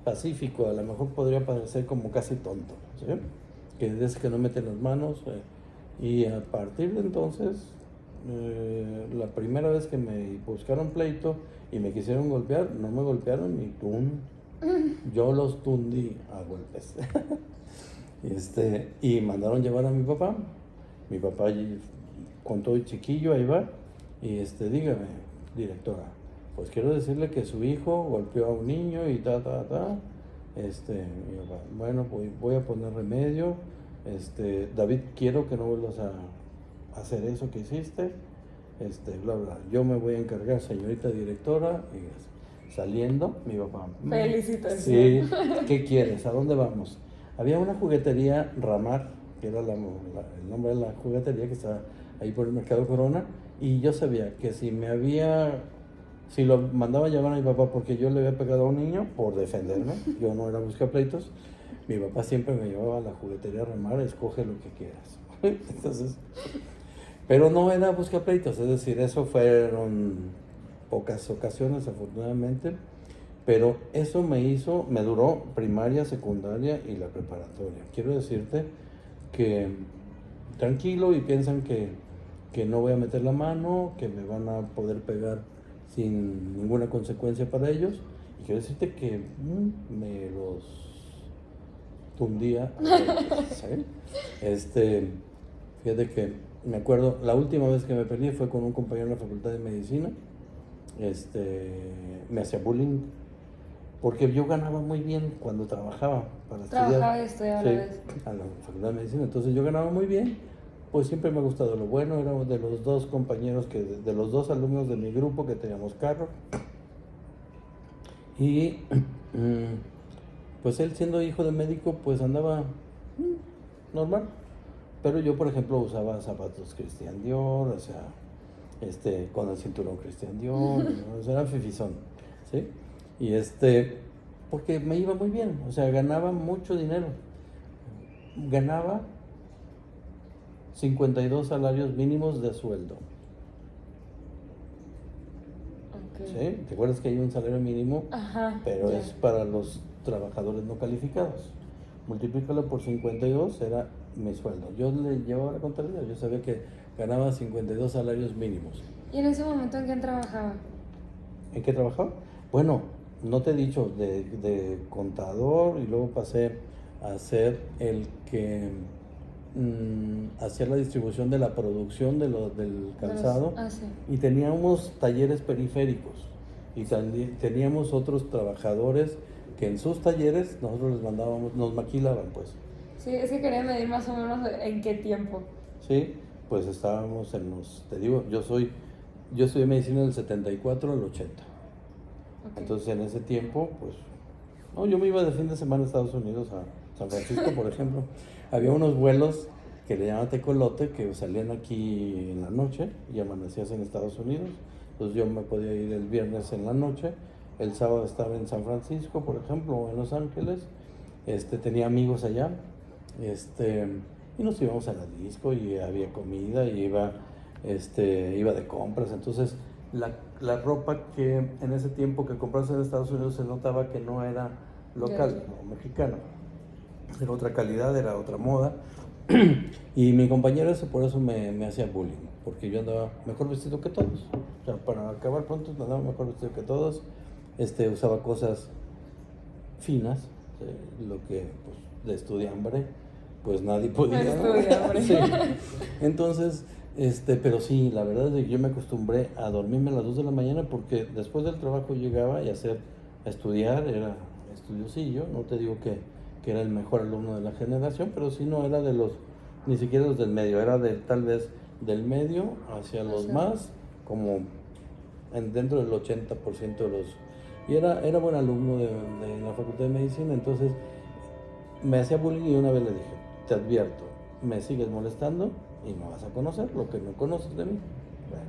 [SPEAKER 2] pacífico, a lo mejor podría parecer como casi tonto, ¿sí? Que es que no mete las manos. Y a partir de entonces, la primera vez que me buscaron pleito y me quisieron golpear, no me golpearon ni yo los tundí a golpes. Y mandaron llevar a mi papá. Mi papá con todo el chiquillo ahí va. Y dígame, directora, pues quiero decirle que su hijo golpeó a un niño y ta. Mi papá, bueno, pues voy a poner remedio. David, quiero que no vuelvas a hacer eso que hiciste. Bla, bla. Yo me voy a encargar, señorita directora. Y saliendo, mi papá.
[SPEAKER 1] Felicitaciones.
[SPEAKER 2] Sí, ¿qué quieres? ¿A dónde vamos? Había una juguetería Ramar, que era el nombre de la juguetería que estaba ahí por el Mercado Corona, y yo sabía que si lo mandaba a llamar a mi papá porque yo le había pegado a un niño por defenderme, yo no era buscapleitos, mi papá siempre me llevaba a la juguetería Ramar, escoge lo que quieras. Entonces, pero no era buscapleitos, es decir, eso fueron pocas ocasiones afortunadamente. Pero eso me duró primaria, secundaria y la preparatoria. Quiero decirte que tranquilo y piensan que no voy a meter la mano, que me van a poder pegar sin ninguna consecuencia para ellos. Y quiero decirte que me los tundía a golpes, ¿sí? Fíjate que me acuerdo, la última vez que me peleé fue con un compañero en la Facultad de Medicina. Me hacía bullying. Porque yo ganaba muy bien cuando trabajaba para estudiar.
[SPEAKER 1] Trabajaba y estudiaba a la vez.
[SPEAKER 2] A la Facultad de Medicina. Entonces yo ganaba muy bien. Pues siempre me ha gustado lo bueno. Éramos de los dos compañeros, de los dos alumnos de mi grupo que teníamos carro. Y pues él siendo hijo de médico, pues andaba normal. Pero yo, por ejemplo, usaba zapatos Christian Dior, o sea, con el cinturón Christian Dior, o sea, era fifizón, ¿sí? Y porque me iba muy bien, o sea, ganaba mucho dinero. Ganaba 52 salarios mínimos de sueldo.
[SPEAKER 1] Okay.
[SPEAKER 2] ¿Sí? ¿Te acuerdas que hay un salario mínimo?
[SPEAKER 1] Ajá,
[SPEAKER 2] pero
[SPEAKER 1] ya.
[SPEAKER 2] es para los trabajadores no calificados. Multiplícalo por 52, era mi sueldo. Yo le llevaba la contabilidad, yo sabía que ganaba 52 salarios mínimos.
[SPEAKER 1] ¿Y en ese momento en qué trabajaba?
[SPEAKER 2] ¿En qué trabajaba? Bueno, no te he dicho, de contador, y luego pasé a ser el que hacía la distribución de la producción del calzado.
[SPEAKER 1] Sí.
[SPEAKER 2] Y teníamos talleres periféricos y teníamos otros trabajadores que en sus talleres nosotros les mandábamos, nos maquilaban, pues.
[SPEAKER 1] Sí, es que quería medir más o menos en qué tiempo.
[SPEAKER 2] Sí, pues estábamos te digo, yo estudié medicina del 74 al 80. Okay. Entonces en ese tiempo, pues, no, yo me iba de fin de semana a Estados Unidos, a San Francisco, por ejemplo. Había unos vuelos que le llaman tecolote, que salían aquí en la noche y amanecías en Estados Unidos. Entonces yo me podía ir el viernes en la noche, el sábado estaba en San Francisco, por ejemplo, o en Los Ángeles. Tenía amigos allá, y nos íbamos a la disco y había comida y iba de compras. Entonces la ropa que en ese tiempo que comprabas en Estados Unidos se notaba que no era local o mexicana, era otra calidad, era otra moda. Y mi compañero por eso me hacía bullying, porque yo andaba mejor vestido que todos. O sea, para acabar pronto andaba mejor vestido que todos. Usaba cosas finas, lo que pues, de estudiambre pues nadie podía. Sí. Entonces, pero sí, la verdad es que yo me acostumbré a dormirme a las 2 de la mañana, porque después del trabajo llegaba y a estudiar, era estudiosillo. No te digo que era el mejor alumno de la generación, pero sí no era ni siquiera los del medio, era tal vez del medio hacia los más, como dentro del 80% de los... Y era buen alumno de la Facultad de Medicina, entonces me hacía bullying y una vez le dije, te advierto, me sigues molestando y no vas a conocer lo que no conoces de mí. Bueno,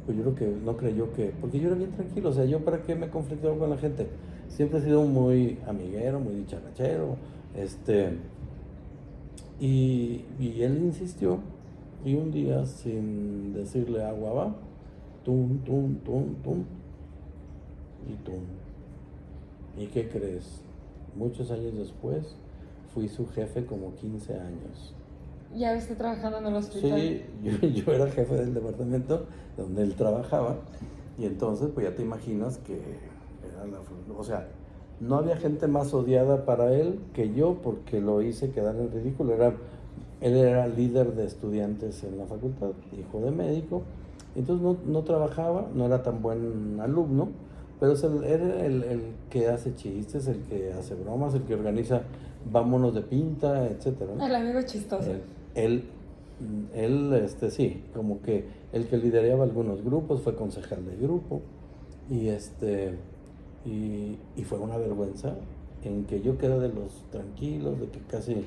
[SPEAKER 2] pues yo creo que no creyó que... Porque yo era bien tranquilo, o sea, yo para qué me conflictaba con la gente. Siempre he sido muy amiguero, muy dicharachero, y él insistió, y un día, sin decirle agua va, tum, tum, tum, tum, y tum. ¿Y qué crees? Muchos años después, fui su jefe como 15 años.
[SPEAKER 1] Ya está trabajando en el hospital.
[SPEAKER 2] Sí, yo era jefe del departamento donde él trabajaba, y entonces, pues ya te imaginas que era o sea, no había gente más odiada para él que yo, porque lo hice quedar en ridículo. Él era líder de estudiantes en la facultad, hijo de médico, entonces no trabajaba, no era tan buen alumno, pero era el que hace chistes, el que hace bromas, el que organiza vámonos de pinta, etcétera, ¿no?
[SPEAKER 1] El amigo chistoso.
[SPEAKER 2] Él, sí, como que el que lideraba algunos grupos, fue concejal de grupo, y y fue una vergüenza en que yo quedé de los tranquilos, de que casi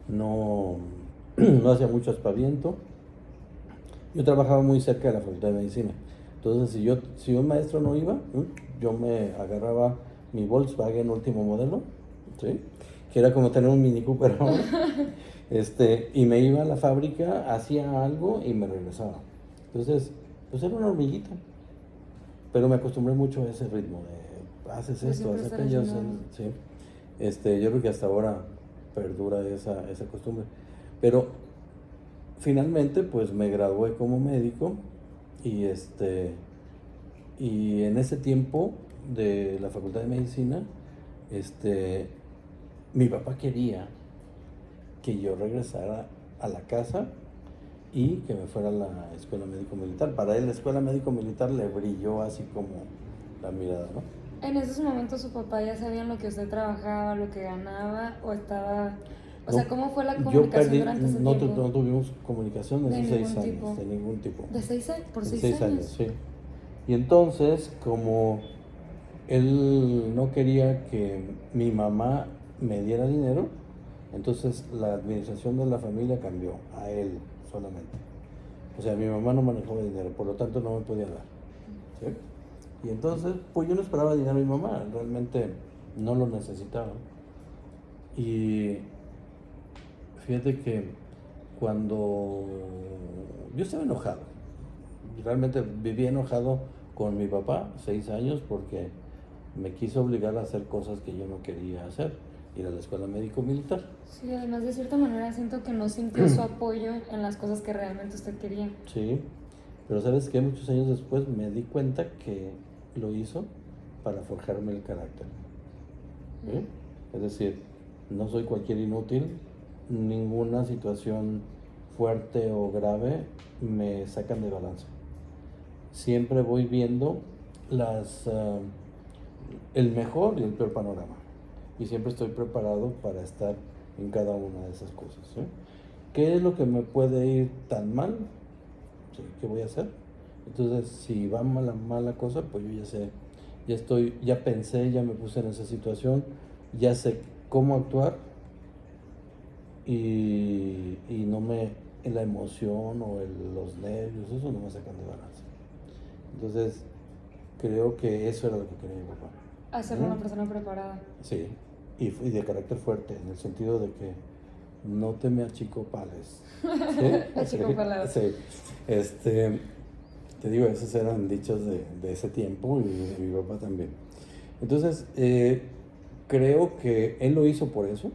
[SPEAKER 2] no hacía mucho aspaviento. Yo trabajaba muy cerca de la Facultad de Medicina, entonces si un maestro no iba, yo me agarraba mi Volkswagen último modelo, ¿sí? Que era como tener un Mini Cooper ahora, y me iba a la fábrica, hacía algo y me regresaba. Entonces, pues era una hormiguita, pero me acostumbré mucho a ese ritmo de haces
[SPEAKER 1] Pues
[SPEAKER 2] esto, haces aquello, sí. Yo creo que hasta ahora perdura esa costumbre. Pero finalmente, pues me gradué como médico, y y en ese tiempo de la Facultad de Medicina, mi papá quería que yo regresara a la casa y que me fuera a la escuela médico-militar. Para él la escuela médico-militar le brilló así como la mirada, ¿no?
[SPEAKER 1] En esos momentos su papá ya sabía lo que usted trabajaba, lo que ganaba, o estaba... O sea, ¿cómo fue la comunicación durante ese tiempo?
[SPEAKER 2] No tuvimos comunicación desde 6 años,
[SPEAKER 1] tipo.
[SPEAKER 2] de ningún tipo.
[SPEAKER 1] ¿De 6 años? ¿Por 6
[SPEAKER 2] años?
[SPEAKER 1] años?
[SPEAKER 2] Sí. Y entonces, como él no quería que mi mamá me diera dinero, entonces la administración de la familia cambió a él solamente. O sea, mi mamá no manejaba dinero, por lo tanto no me podía dar, ¿sí? Y entonces, pues yo no esperaba dinero de mi mamá, realmente no lo necesitaba. Y fíjate que cuando yo estaba enojado, realmente viví enojado con mi papá 6 años, porque me quiso obligar a hacer cosas que yo no quería hacer, ir a la escuela médico-militar.
[SPEAKER 1] Sí, además de cierta manera siento que no sintió su apoyo en las cosas que realmente usted quería.
[SPEAKER 2] Sí, pero ¿sabes qué? Muchos años después me di cuenta que lo hizo para forjarme el carácter, ¿sí? Es decir, no soy cualquier inútil, ninguna situación fuerte o grave me sacan de balance. Siempre voy viendo el mejor y el peor panorama, y siempre estoy preparado para estar en cada una de esas cosas, ¿sí? ¿Qué es lo que me puede ir tan mal? ¿Sí? ¿Qué voy a hacer? Entonces, si va mala cosa, pues yo ya sé, ya pensé, ya me puse en esa situación, ya sé cómo actuar, y la emoción o los nervios, eso no me sacan de balance. Entonces, creo que eso era lo que quería mi papá.
[SPEAKER 1] Hacer una persona preparada.
[SPEAKER 2] Sí, y de carácter fuerte, en el sentido de que no te me achicopales. ¿Sí?
[SPEAKER 1] Achicopalado.
[SPEAKER 2] Sí. Te digo, esos eran dichos de ese tiempo, y de mi papá también. Entonces, creo que él lo hizo por eso.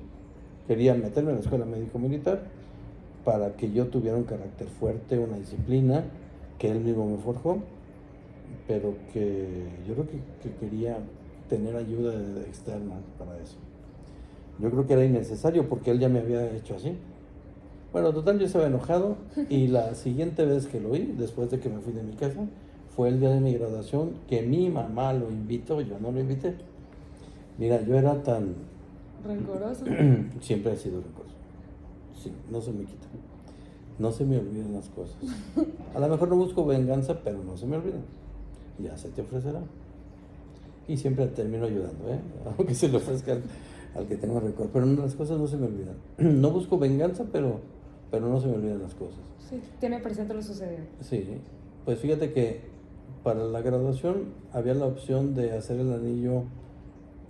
[SPEAKER 2] Quería meterme en la escuela médico-militar para que yo tuviera un carácter fuerte, una disciplina que él mismo me forjó, pero que yo creo que quería tener ayuda externa para eso. Yo creo que era innecesario, porque él ya me había hecho así. Bueno, total, yo estaba enojado, y la siguiente vez que lo vi, después de que me fui de mi casa, fue el día de mi graduación, que mi mamá lo invitó, yo no lo invité. Mira, yo era tan...
[SPEAKER 1] ¿Rencoroso?
[SPEAKER 2] Siempre he sido rencoroso. Sí, no se me quita. No se me olvidan las cosas. A lo mejor no busco venganza, pero no se me olvidan. ya se te ofrecerá. Y siempre termino ayudando, aunque se lo ofrezca al que tengo rencor. Pero las cosas no se me olvidan. No busco venganza, pero no se me olvidan las cosas.
[SPEAKER 1] Sí, tiene presente lo sucedido.
[SPEAKER 2] Sí, pues fíjate que para la graduación había la opción de hacer el anillo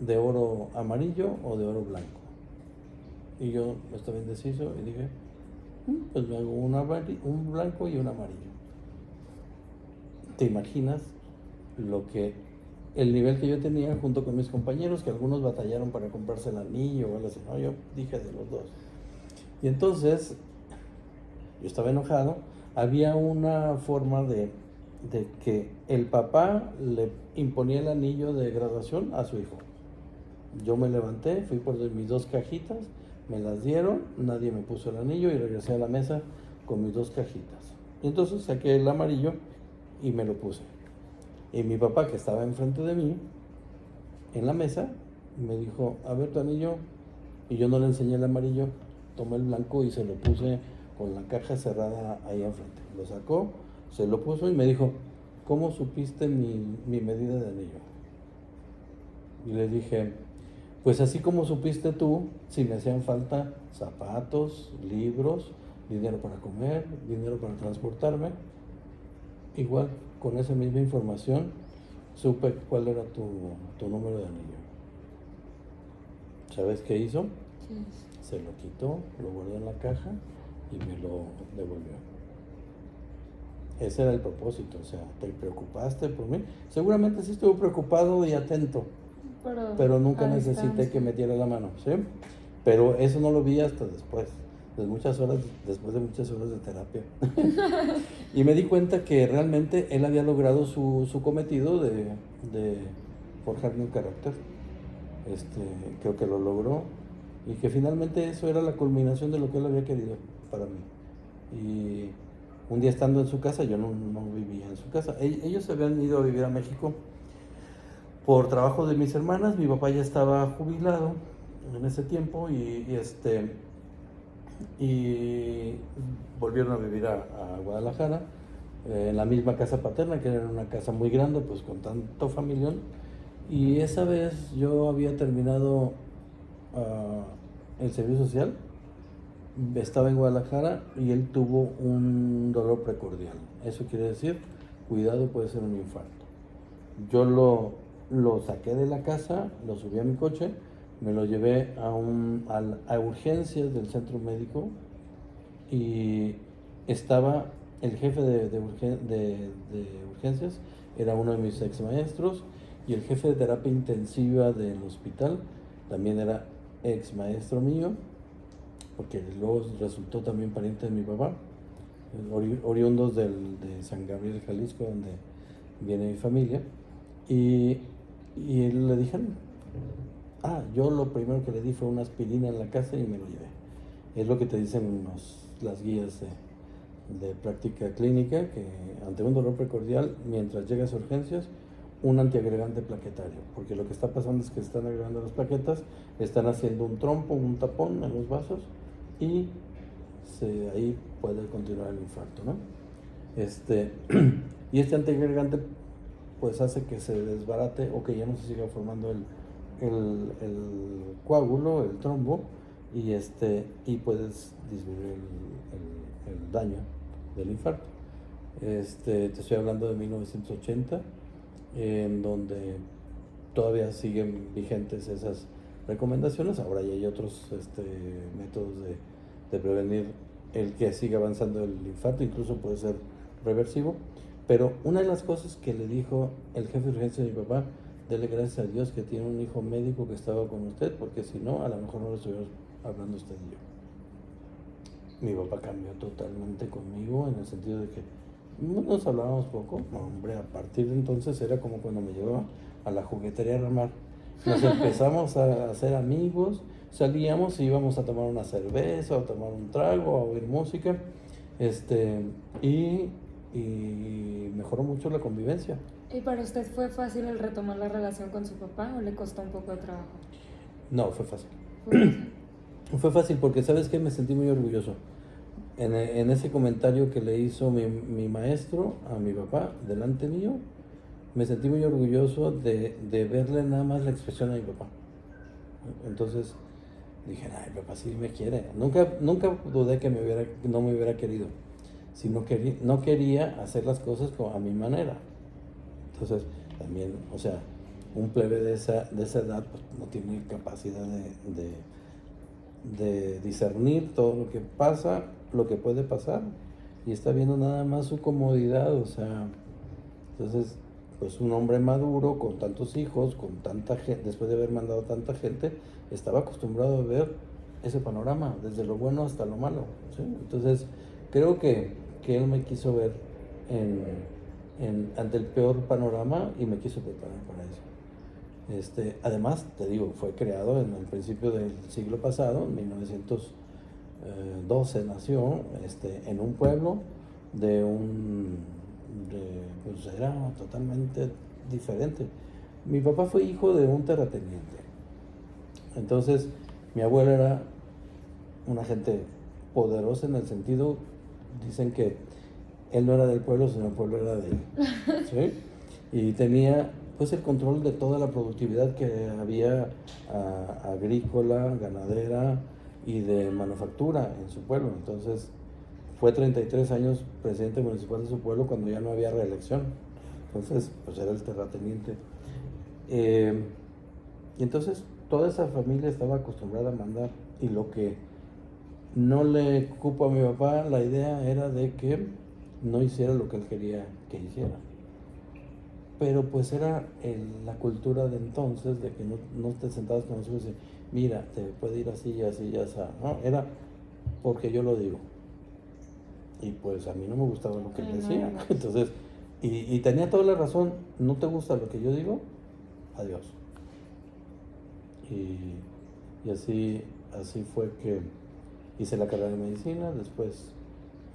[SPEAKER 2] de oro amarillo o de oro blanco. Y yo estaba indeciso y dije, pues me hago un blanco y un amarillo. ¿Te imaginas el nivel que yo tenía junto con mis compañeros, que algunos batallaron para comprarse el anillo o algo así? No, yo dije de los dos. Y entonces, yo estaba enojado. Había una forma de que el papá le imponía el anillo de graduación a su hijo. Yo me levanté, fui por mis 2 cajitas, me las dieron, nadie me puso el anillo y regresé a la mesa con mis 2 cajitas. Y entonces saqué el amarillo y me lo puse. Y mi papá, que estaba enfrente de mí, en la mesa, me dijo, a ver tu anillo. Y yo no le enseñé el amarillo, tomé el blanco y se lo puse con la caja cerrada ahí enfrente. Lo sacó, se lo puso y me dijo, ¿cómo supiste mi medida de anillo? Y le dije, pues así como supiste tú, si me hacían falta zapatos, libros, dinero para comer, dinero para transportarme, igual con esa misma información supe cuál era tu número de anillo. ¿Sabes qué hizo?
[SPEAKER 1] Sí.
[SPEAKER 2] Se lo quitó, lo guardó en la caja y me lo devolvió. Ese era el propósito, o sea, te preocupaste por mí. Seguramente sí estuvo preocupado y atento, pero nunca necesité que metiera la mano, ¿sí? Pero eso no lo vi hasta después de muchas horas de terapia. Y me di cuenta que realmente él había logrado su cometido de forjarme un carácter. Creo que lo logró y que finalmente eso era la culminación de lo que él había querido para mí. Y un día estando en su casa, yo no vivía en su casa, ellos se habían ido a vivir a México por trabajo de mis hermanas. Mi papá ya estaba jubilado en ese tiempo y volvieron a vivir a Guadalajara, en la misma casa paterna, que era una casa muy grande, pues con tanto familión. Y esa vez yo había terminado el servicio social, estaba en Guadalajara y él tuvo un dolor precordial. Eso quiere decir, cuidado, puede ser un infarto. Yo lo saqué de la casa, lo subí a mi coche, me lo llevé a urgencias del centro médico y estaba el jefe de urgencias, era uno de mis ex maestros, y el jefe de terapia intensiva del hospital también era ex maestro mío, porque luego resultó también pariente de mi papá, oriundos de San Gabriel, Jalisco, donde viene mi familia. Y le dijeron, yo lo primero que le di fue una aspirina en la casa y me lo llevé. Es lo que te dicen las guías de práctica clínica, que ante un dolor precordial, mientras llegas a urgencias, un antiagregante plaquetario, porque lo que está pasando es que están agregando las plaquetas, están haciendo un trompo, un tapón en los vasos y ahí puede continuar el infarto, ¿no? Y este antiagregante pues hace que se desbarate o que ya no se siga formando el coágulo, el trombo, y puedes disminuir el daño del infarto. Te estoy hablando de 1980, en donde todavía siguen vigentes esas recomendaciones. Ahora ya hay otros métodos de prevenir el que siga avanzando el infarto, incluso puede ser reversivo. Pero una de las cosas que le dijo el jefe de urgencia de mi papá, dele gracias a Dios que tiene un hijo médico que estaba con usted, porque si no, a lo mejor no lo estuviéramos hablando usted y yo. Mi papá cambió totalmente conmigo, en el sentido de que nos hablábamos poco. No, hombre, a partir de entonces era como cuando me llevaba a la juguetería Ramar. Nos empezamos a hacer amigos, salíamos y íbamos a tomar una cerveza, a tomar un trago, a oír música, y mejoró mucho la convivencia.
[SPEAKER 1] ¿Y para usted fue fácil el retomar la relación con su papá o le costó un poco de trabajo?
[SPEAKER 2] No, fue fácil. Fue fácil porque, ¿sabes qué? Me sentí muy orgulloso. En ese comentario que le hizo mi maestro a mi papá delante mío, me sentí muy orgulloso de verle nada más la expresión a mi papá. Entonces dije, ay, papá sí me quiere. Nunca dudé que no me hubiera querido, sino que no quería hacer las cosas a mi manera. Entonces, también, o sea, un plebe de esa edad pues, no tiene capacidad de discernir todo lo que pasa, lo que puede pasar, y está viendo nada más su comodidad, o sea, entonces, pues un hombre maduro, con tantos hijos, con tanta gente, después de haber mandado tanta gente, estaba acostumbrado a ver ese panorama, desde lo bueno hasta lo malo, ¿sí? Entonces, creo que él me quiso ver ante el peor panorama y me quiso preparar para eso. Además, te digo, fue creado en el principio del siglo pasado, en 1912 nació, en un pueblo pues era totalmente diferente. Mi papá fue hijo de un terrateniente. Entonces, mi abuelo era una gente poderosa en el sentido, dicen que él no era del pueblo, sino el pueblo era de él, ¿sí? Y tenía pues el control de toda la productividad que había agrícola, ganadera y de manufactura en su pueblo. Entonces fue 33 años presidente municipal de su pueblo cuando ya no había reelección. Entonces pues era el terrateniente. Y entonces toda esa familia estaba acostumbrada a mandar, y lo que no le cupo a mi papá, la idea era de que no hiciera lo que él quería que hiciera. Pero pues era la cultura de entonces, de que no te sentabas con nosotros y decías, mira, te puede ir así, así, así. No, era porque yo lo digo. Y pues a mí no me gustaba lo que él decía. No. Entonces, y tenía toda la razón, no te gusta lo que yo digo, adiós. Y así fue que hice la carrera de medicina, después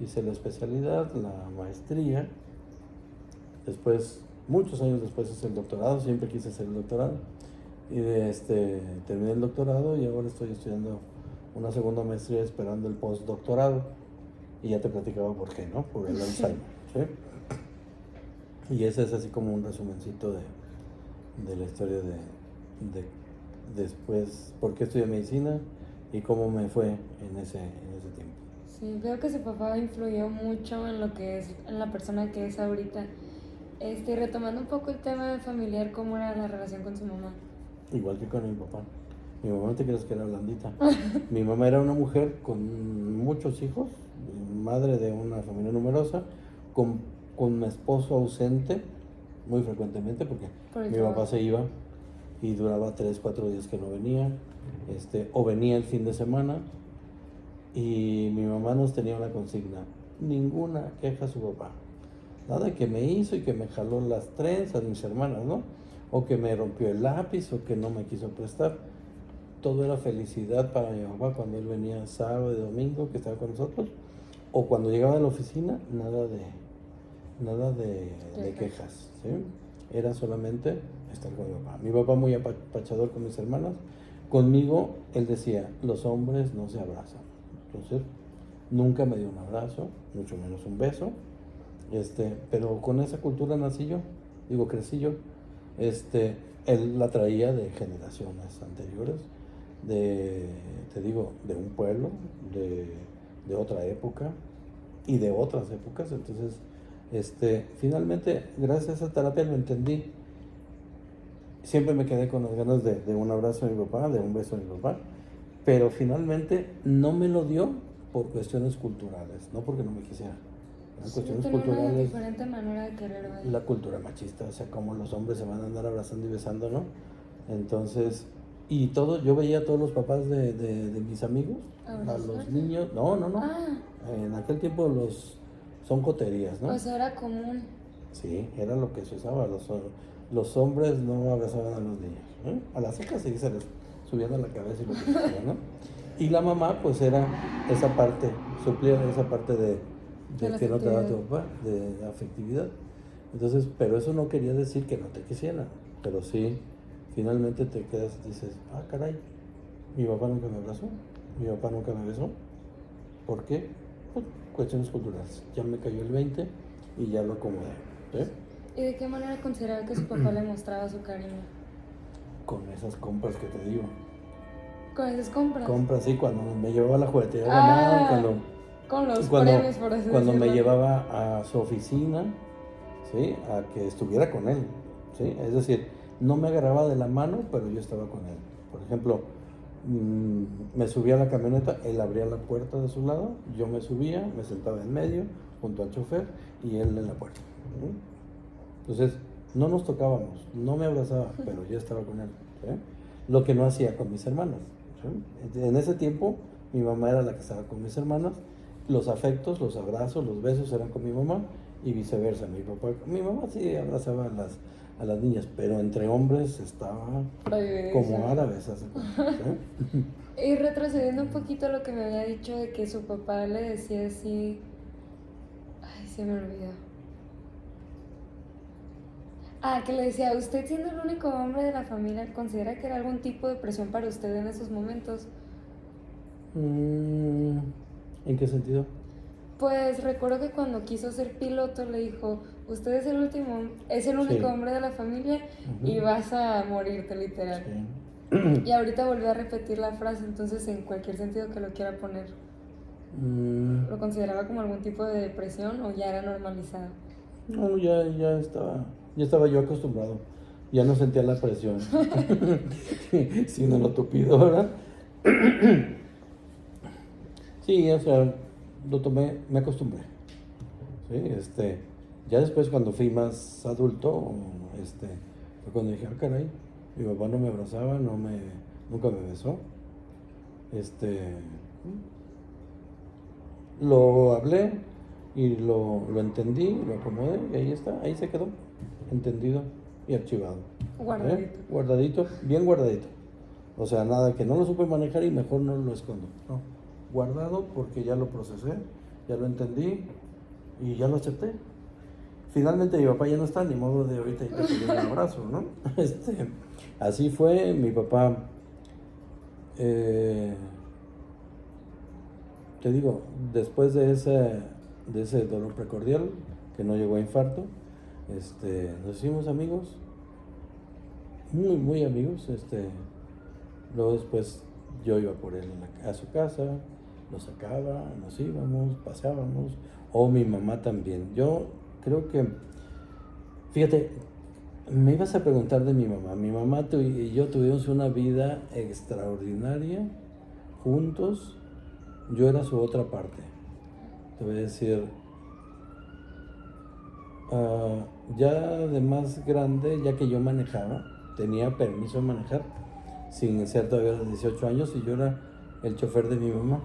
[SPEAKER 2] hice la especialidad, la maestría, después, muchos años después hice el doctorado, siempre quise hacer el doctorado, y terminé el doctorado y ahora estoy estudiando una segunda maestría esperando el postdoctorado, y ya te platicaba por qué, ¿no? Por el Alzheimer, ¿sí? Y ese es así como un resumencito de la historia de después, por qué estudié medicina y cómo me fue en ese tiempo.
[SPEAKER 1] Sí, veo que su papá influyó mucho en lo que es, en la persona que es ahorita. Retomando un poco el tema familiar, ¿cómo era la relación con su mamá?
[SPEAKER 2] Igual que con mi papá. Mi mamá, no te creas que era blandita. Mi mamá era una mujer con muchos hijos, madre de una familia numerosa, con un esposo ausente muy frecuentemente, porque mi papá se iba y duraba 3, 4 días que no venía, o venía el fin de semana, y mi mamá nos tenía una consigna: ninguna queja a su papá, nada que me hizo y que me jaló las trenzas, mis hermanas, ¿no? O que me rompió el lápiz o que no me quiso prestar. Todo era felicidad para mi papá cuando él venía sábado y domingo, que estaba con nosotros, o cuando llegaba a la oficina, nada de quejas, ¿sí? Era solamente estar con mi papá. Mi papá muy apapachador con mis hermanas. Conmigo, él decía, los hombres no se abrazan. Entonces, nunca me dio un abrazo, mucho menos un beso. Pero con esa cultura nací yo, crecí yo. Él la traía de generaciones anteriores, de un pueblo, de otra época y de otras épocas. Entonces, finalmente, gracias a esa terapia lo entendí. Siempre me quedé con las ganas de un abrazo de mi papá, de un beso de mi papá, pero finalmente no me lo dio por cuestiones culturales, no porque no me quisiera.
[SPEAKER 1] Cuestiones culturales, una diferente manera de querer, ¿vale?
[SPEAKER 2] La cultura machista, o sea, como los hombres se van a andar abrazando y besando, ¿no? Entonces, y yo veía a todos los papás de mis amigos, a los niños, no. En aquel tiempo son joterías, ¿no?
[SPEAKER 1] O sea, era común.
[SPEAKER 2] Sí, era lo que se usaba. Los hombres no abrazaban a los niños, ¿eh? A las hijas sí se les subían a la cabeza y lo que quisieran, ¿no? Y la mamá, pues era esa parte, suplía esa parte de que no te daba tu papá, de afectividad. Entonces, pero eso no quería decir que no te quisieran, pero sí, finalmente te quedas y dices, caray, mi papá nunca me abrazó, mi papá nunca me besó. ¿Por qué? Pues cuestiones culturales. Ya me cayó el 20 y ya lo acomodé, ¿sí?
[SPEAKER 1] ¿Y de qué manera consideraba que su papá le mostraba su cariño?
[SPEAKER 2] Con esas compras que te digo.
[SPEAKER 1] ¿Con esas compras?
[SPEAKER 2] Compras, sí, cuando me llevaba a la juguetería de
[SPEAKER 1] Ah,
[SPEAKER 2] cuando,
[SPEAKER 1] con los
[SPEAKER 2] cuando,
[SPEAKER 1] premios, por así
[SPEAKER 2] cuando me
[SPEAKER 1] decirlo.
[SPEAKER 2] llevaba a su oficina, ¿sí? A que estuviera con él, ¿sí? Es decir, no me agarraba de la mano, pero yo estaba con él. Por ejemplo, me subía a la camioneta, él abría la puerta de su lado, yo me subía, me sentaba en medio, junto al chofer, y él en la puerta, ¿sí? Entonces, no nos tocábamos, no me abrazaba, pero yo estaba con él, ¿sí? Lo que no hacía con mis hermanas, ¿sí? En ese tiempo, mi mamá era la que estaba con mis hermanas, los afectos, los abrazos, los besos eran con mi mamá, y viceversa, mi mamá sí abrazaba a las niñas, pero entre hombres estaba como árabes, ¿sí?
[SPEAKER 1] Y retrocediendo un poquito a lo que me había dicho de que su papá le decía así... Ay, se me olvidó. Ah, que le decía, usted siendo el único hombre de la familia, ¿considera que era algún tipo de presión para usted en esos momentos?
[SPEAKER 2] ¿En qué sentido?
[SPEAKER 1] Pues recuerdo que cuando quiso ser piloto le dijo, usted es el único
[SPEAKER 2] Sí.
[SPEAKER 1] hombre de la familia y vas a morirte literal.
[SPEAKER 2] Sí.
[SPEAKER 1] Y ahorita volvió a repetir la frase, entonces en cualquier sentido que lo quiera poner, ¿lo consideraba como algún tipo de depresión o ya era normalizado?
[SPEAKER 2] No, ya estaba yo acostumbrado. Ya no sentía la presión, sino lo tupido, ¿verdad? Sí, o sea, lo tomé, me acostumbré. ¿Sí? Ya después cuando fui más adulto, fue cuando dije, ah, caray, mi papá no me abrazaba, nunca me besó. Lo hablé y lo entendí, lo acomodé y ahí está, ahí se quedó, entendido y archivado.
[SPEAKER 1] Guardadito.
[SPEAKER 2] Guardadito, bien guardadito. O sea, nada que no lo supe manejar y mejor no lo escondo. No, guardado porque ya lo procesé, ya lo entendí y ya lo acepté. Finalmente mi papá ya no está, ni modo de ahorita irle a pedir un abrazo, ¿no? Así fue, mi papá, te digo, después de ese dolor precordial, que no llegó a infarto, nos hicimos amigos, muy, muy amigos. Luego después yo iba por él a su casa, lo sacaba, nos íbamos, paseábamos, o mi mamá también. Yo creo que, fíjate, me ibas a preguntar de mi mamá. Mi mamá y yo tuvimos una vida extraordinaria juntos. Yo era su otra parte. Te voy a decir, ya de más grande, ya que yo manejaba, tenía permiso de manejar, sin ser todavía de 18 años, y yo era el chofer de mi mamá.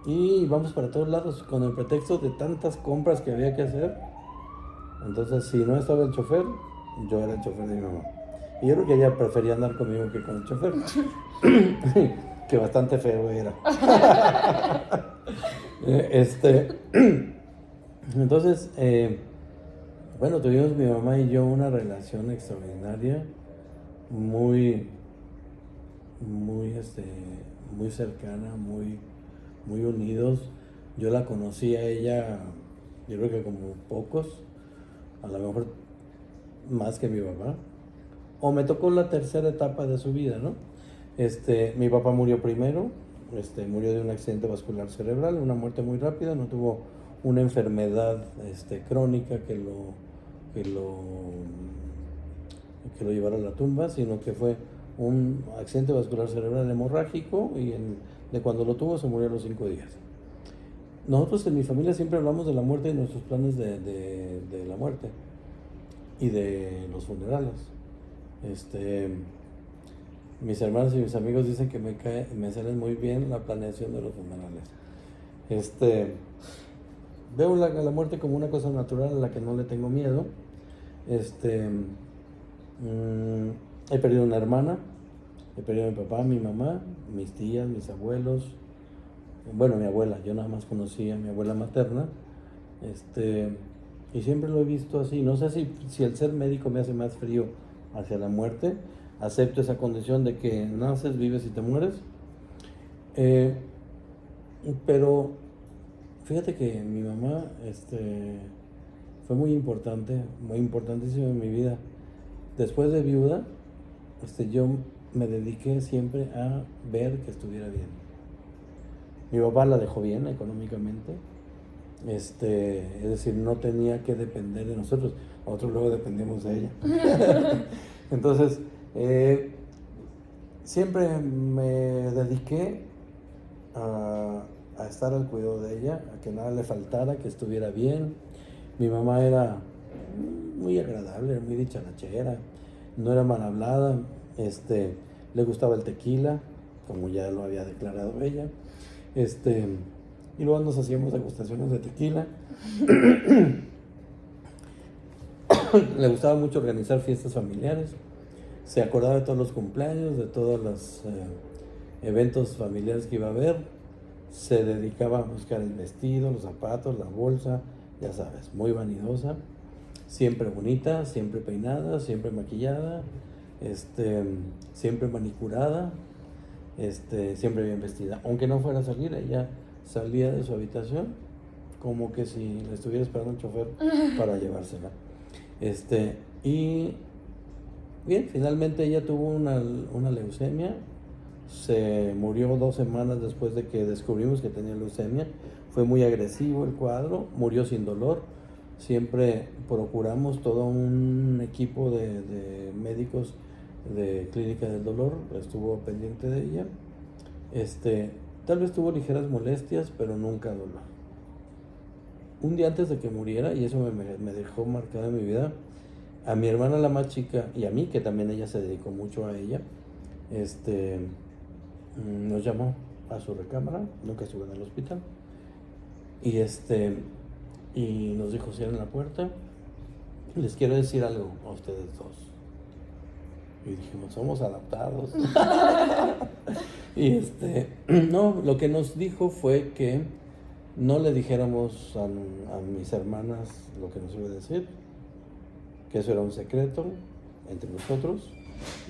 [SPEAKER 2] Y vamos para todos lados con el pretexto de tantas compras que había que hacer. Entonces, si no estaba el chofer, yo era el chofer de mi mamá. Y yo creo que ella prefería andar conmigo que con el chofer. Que bastante feo era. Entonces, bueno, tuvimos mi mamá y yo una relación extraordinaria, muy, muy, muy cercana, muy unidos. Yo la conocí a ella, yo creo que como pocos, a lo mejor más que mi papá. O me tocó la tercera etapa de su vida, ¿no? Mi papá murió primero, murió de un accidente vascular cerebral, una muerte muy rápida, no tuvo una enfermedad crónica que lo llevara a la tumba, sino que fue un accidente vascular cerebral hemorrágico y de cuando lo tuvo se murió a los 5 días. Nosotros en mi familia siempre hablamos de la muerte y nuestros planes de la muerte y de los funerales. Mis hermanos y mis amigos dicen que me salen muy bien la planeación de los funerales. Veo la muerte como una cosa natural a la que no le tengo miedo. He perdido una hermana, he perdido a mi papá, mi mamá, mis tías, mis abuelos. Bueno, mi abuela, yo nada más conocí a mi abuela materna. Y siempre lo he visto así. No sé si el ser médico me hace más frío hacia la muerte. Acepto esa condición de que naces, vives y te mueres. Pero fíjate que mi mamá fue muy importante, muy importantísimo en mi vida. Después de viuda, yo me dediqué siempre a ver que estuviera bien. Mi papá la dejó bien económicamente, es decir, no tenía que depender de nosotros, nosotros luego dependíamos de ella. Entonces, siempre me dediqué a estar al cuidado de ella, a que nada le faltara, que estuviera bien. Mi mamá era muy agradable, muy dicharachera, no era mal hablada, le gustaba el tequila, como ya lo había declarado ella, y luego nos hacíamos degustaciones de tequila. Le gustaba mucho organizar fiestas familiares, se acordaba de todos los cumpleaños, de todos los eventos familiares que iba a haber, se dedicaba a buscar el vestido, los zapatos, la bolsa, ya sabes, muy vanidosa, siempre bonita, siempre peinada, siempre maquillada, siempre manicurada, siempre bien vestida. Aunque no fuera a salir, ella salía de su habitación como que si le estuviera esperando un chofer para llevársela. Y bien, finalmente ella tuvo una leucemia, se murió 2 semanas después de que descubrimos que tenía leucemia. Fue muy agresivo el cuadro, murió sin dolor. Siempre procuramos todo un equipo de médicos de Clínica del Dolor, estuvo pendiente de ella. Tal vez tuvo ligeras molestias, pero nunca dolor. Un día antes de que muriera, y eso me dejó marcado en mi vida, a mi hermana la más chica y a mí, que también ella se dedicó mucho a ella, nos llamó a su recámara, nunca estuvo en el hospital, y nos dijo: cierren la puerta, les quiero decir algo a ustedes dos. Y dijimos: somos adoptados. Y no, lo que nos dijo fue que no le dijéramos a mis hermanas lo que nos iba a decir, que eso era un secreto entre nosotros,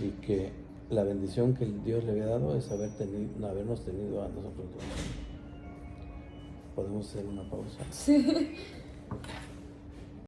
[SPEAKER 2] y que la bendición que Dios le había dado es habernos tenido a nosotros dos. ¿Podemos hacer una pausa?
[SPEAKER 1] Sí.